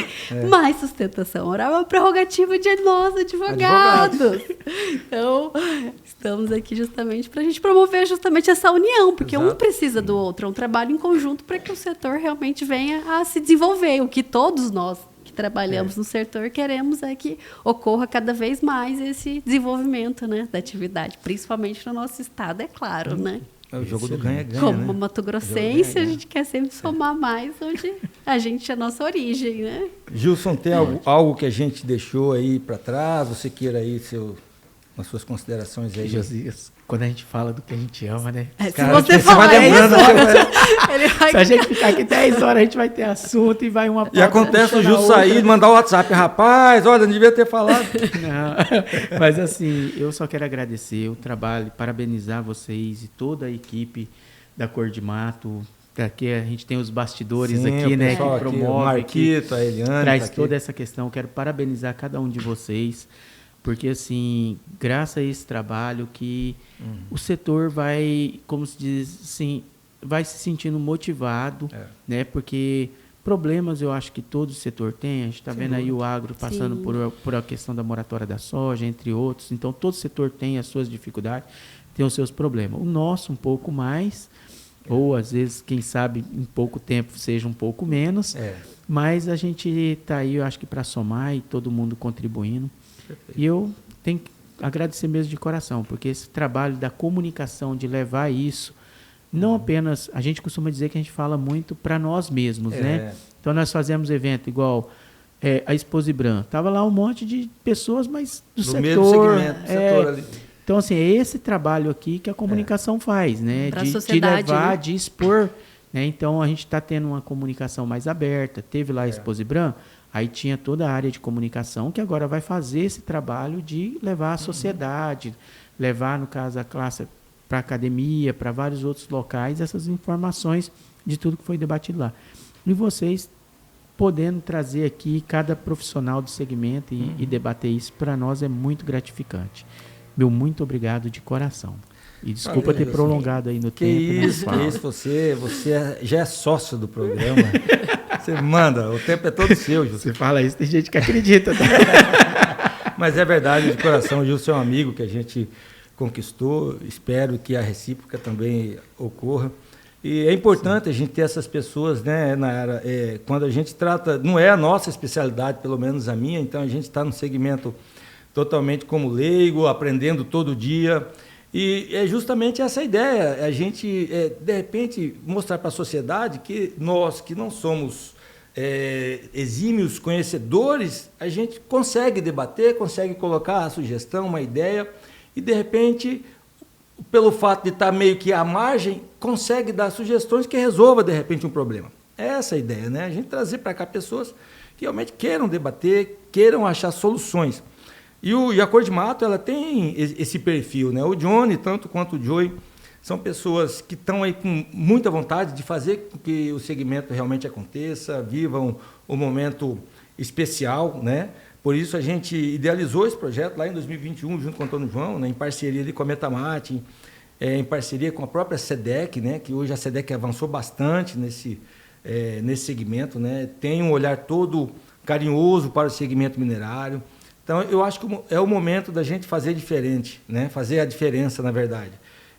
Mas sustentação oral é uma prerrogativa de nós, advogados. Então, estamos aqui justamente para a gente promover justamente essa união, porque um precisa do outro, é um trabalho em conjunto para que o setor realmente venha a se desenvolver, o que todos nós trabalhamos no setor, queremos que ocorra cada vez mais esse desenvolvimento, né, da atividade, principalmente no nosso estado, é claro, né? É o jogo do ganha-ganha, como né? mato-grossense, a gente quer sempre somar mais onde a gente é a nossa origem, né? Gilson, tem algo que a gente deixou aí para trás? Você queira aí as suas considerações aí? Josias, quando a gente fala do que a gente ama, né? Se você falar se a gente ficar aqui 10 horas, a gente vai ter assunto e vai uma E acontece o Gilson sair, mandar o WhatsApp, rapaz, olha, não devia ter falado. Não, mas assim, eu só quero agradecer o trabalho, parabenizar vocês e toda a equipe da Cor de Mato. Aqui a gente tem os bastidores aqui, né, que promove, o Marquito, a Eliane, traz toda essa questão. Quero parabenizar cada um de vocês. Porque, assim, graças a esse trabalho que o setor vai, como se diz, assim, vai se sentindo motivado, né? Porque problemas eu acho que todo o setor tem. A gente está vendo aí o agro passando por a questão da moratória da soja, entre outros. Então, todo setor tem as suas dificuldades, tem os seus problemas. O nosso um pouco mais, ou às vezes, quem sabe, em pouco tempo seja um pouco menos. Mas a gente está aí, eu acho que para somar e todo mundo contribuindo. Perfeito. E eu tenho que agradecer mesmo de coração, porque esse trabalho da comunicação, de levar isso, não apenas, a gente costuma dizer que a gente fala muito para nós mesmos, né? Então nós fazemos evento igual a Exposibran, estava lá um monte de pessoas, mas do setor. Mesmo segmento, setor ali. Então assim, é esse trabalho aqui que a comunicação faz, né? De levar, né? De expor, né? Então a gente está tendo uma comunicação mais aberta, teve lá a Exposibran. Aí tinha toda a área de comunicação que agora vai fazer esse trabalho de levar a sociedade, levar, no caso, a classe para a academia, para vários outros locais, essas informações de tudo que foi debatido lá. E vocês podendo trazer aqui cada profissional do segmento e debater isso, para nós é muito gratificante. Meu muito obrigado de coração. E desculpa ter prolongado aí no tempo. Que isso, você já é sócio do programa. Você manda, o tempo é todo seu, Gilson. Você fala isso, tem gente que acredita. Mas é verdade, de coração, o Gilson é um amigo que a gente conquistou, espero que a recíproca também ocorra. E é importante a gente ter essas pessoas, né, Nayara? Quando a gente trata, não é a nossa especialidade, pelo menos a minha, então a gente está no segmento totalmente como leigo, aprendendo todo dia. E é justamente essa ideia, a gente, de repente, mostrar para a sociedade que nós, que não somos exímios conhecedores, a gente consegue debater, consegue colocar a sugestão, uma ideia, e, de repente, pelo fato de estar meio que à margem, consegue dar sugestões que resolva, de repente, um problema. É essa a ideia, né? A gente trazer para cá pessoas que realmente queiram debater, queiram achar soluções. E a Cor de Mato, ela tem esse perfil, né? O Johnny, tanto quanto o Joey, são pessoas que estão aí com muita vontade de fazer com que o segmento realmente aconteça, vivam um momento especial, né? Por isso a gente idealizou esse projeto lá em 2021, junto com o Antônio João, né? Em parceria ali com a Metamate, em parceria com a própria SEDEC, né? Que hoje a SEDEC avançou bastante nesse segmento, né? Tem um olhar todo carinhoso para o segmento minerário. Então, eu acho que é o momento da gente fazer diferente, né? Fazer a diferença, na verdade.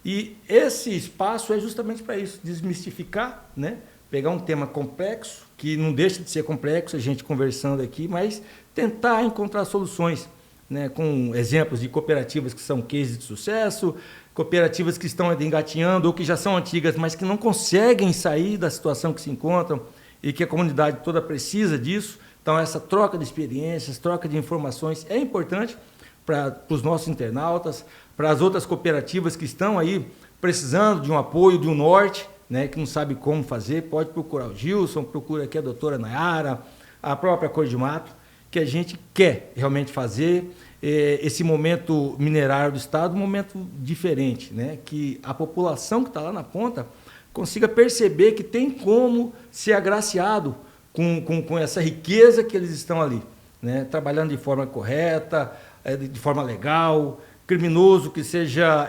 E esse espaço é justamente para isso, desmistificar, né? Pegar um tema complexo, que não deixa de ser complexo, a gente conversando aqui, mas tentar encontrar soluções, né? Com exemplos de cooperativas que são cases de sucesso, cooperativas que estão engatinhando ou que já são antigas, mas que não conseguem sair da situação que se encontram e que a comunidade toda precisa disso. Então, essa troca de experiências, troca de informações é importante para os nossos internautas, para as outras cooperativas que estão aí precisando de um apoio, de um norte, né, que não sabe como fazer, pode procurar o Gilson, procura aqui a doutora Nayara, a própria Cor de Mato, que a gente quer realmente fazer esse momento minerário do Estado, um momento diferente, né, que a população que está lá na ponta consiga perceber que tem como ser agraciado com essa riqueza que eles estão ali, né, trabalhando de forma correta, de forma legal, criminoso que seja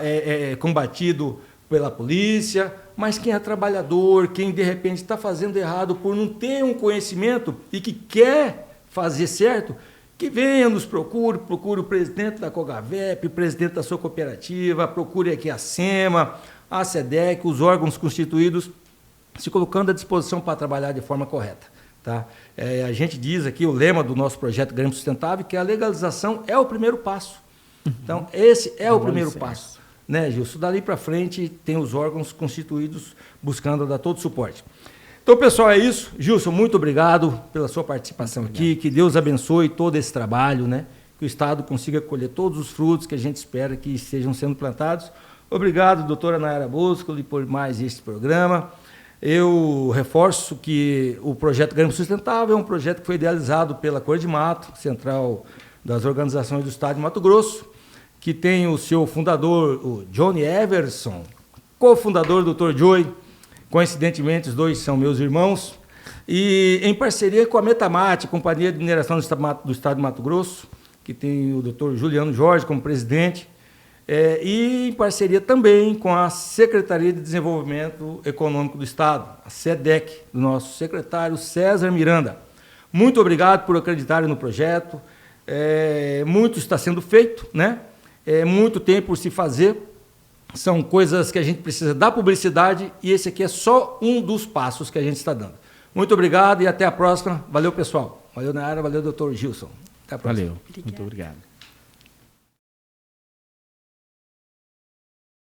combatido pela polícia, mas quem é trabalhador, quem de repente está fazendo errado por não ter um conhecimento e que quer fazer certo, que venha, nos procure o presidente da COGAVEP, o presidente da sua cooperativa, procure aqui a SEMA, a SEDEC, os órgãos constituídos, se colocando à disposição para trabalhar de forma correta. Tá? A gente diz aqui, o lema do nosso projeto Garimpo Sustentável, que a legalização é o primeiro passo. Então, esse é o primeiro passo. Né, Gilson? Dali para frente, tem os órgãos constituídos buscando dar todo o suporte. Então, pessoal, é isso. Gilson, muito obrigado pela sua participação aqui. Que Deus abençoe todo esse trabalho, né? Que o Estado consiga colher todos os frutos que a gente espera que estejam sendo plantados. Obrigado, doutora Nayara Boscoli, por mais este programa. Eu reforço que o projeto Garimpo Sustentável é um projeto que foi idealizado pela Cor de Mato, Central das Organizações do Estado de Mato Grosso, que tem o seu fundador, o Johnny Everson, cofundador do Dr. Joey. Coincidentemente, os dois são meus irmãos, e em parceria com a Metamate, Companhia de Mineração do Estado de Mato Grosso, que tem o Dr. Juliano Jorge como presidente, e em parceria também com a Secretaria de Desenvolvimento Econômico do Estado, a SEDEC, do nosso secretário César Miranda. Muito obrigado por acreditarem no projeto. Muito está sendo feito, né? Muito tem por se fazer. São coisas que a gente precisa dar publicidade e esse aqui é só um dos passos que a gente está dando. Muito obrigado e até a próxima. Valeu, pessoal. Valeu, Nayara. Valeu, doutor Gilson. Até a próxima. Valeu. Muito obrigado.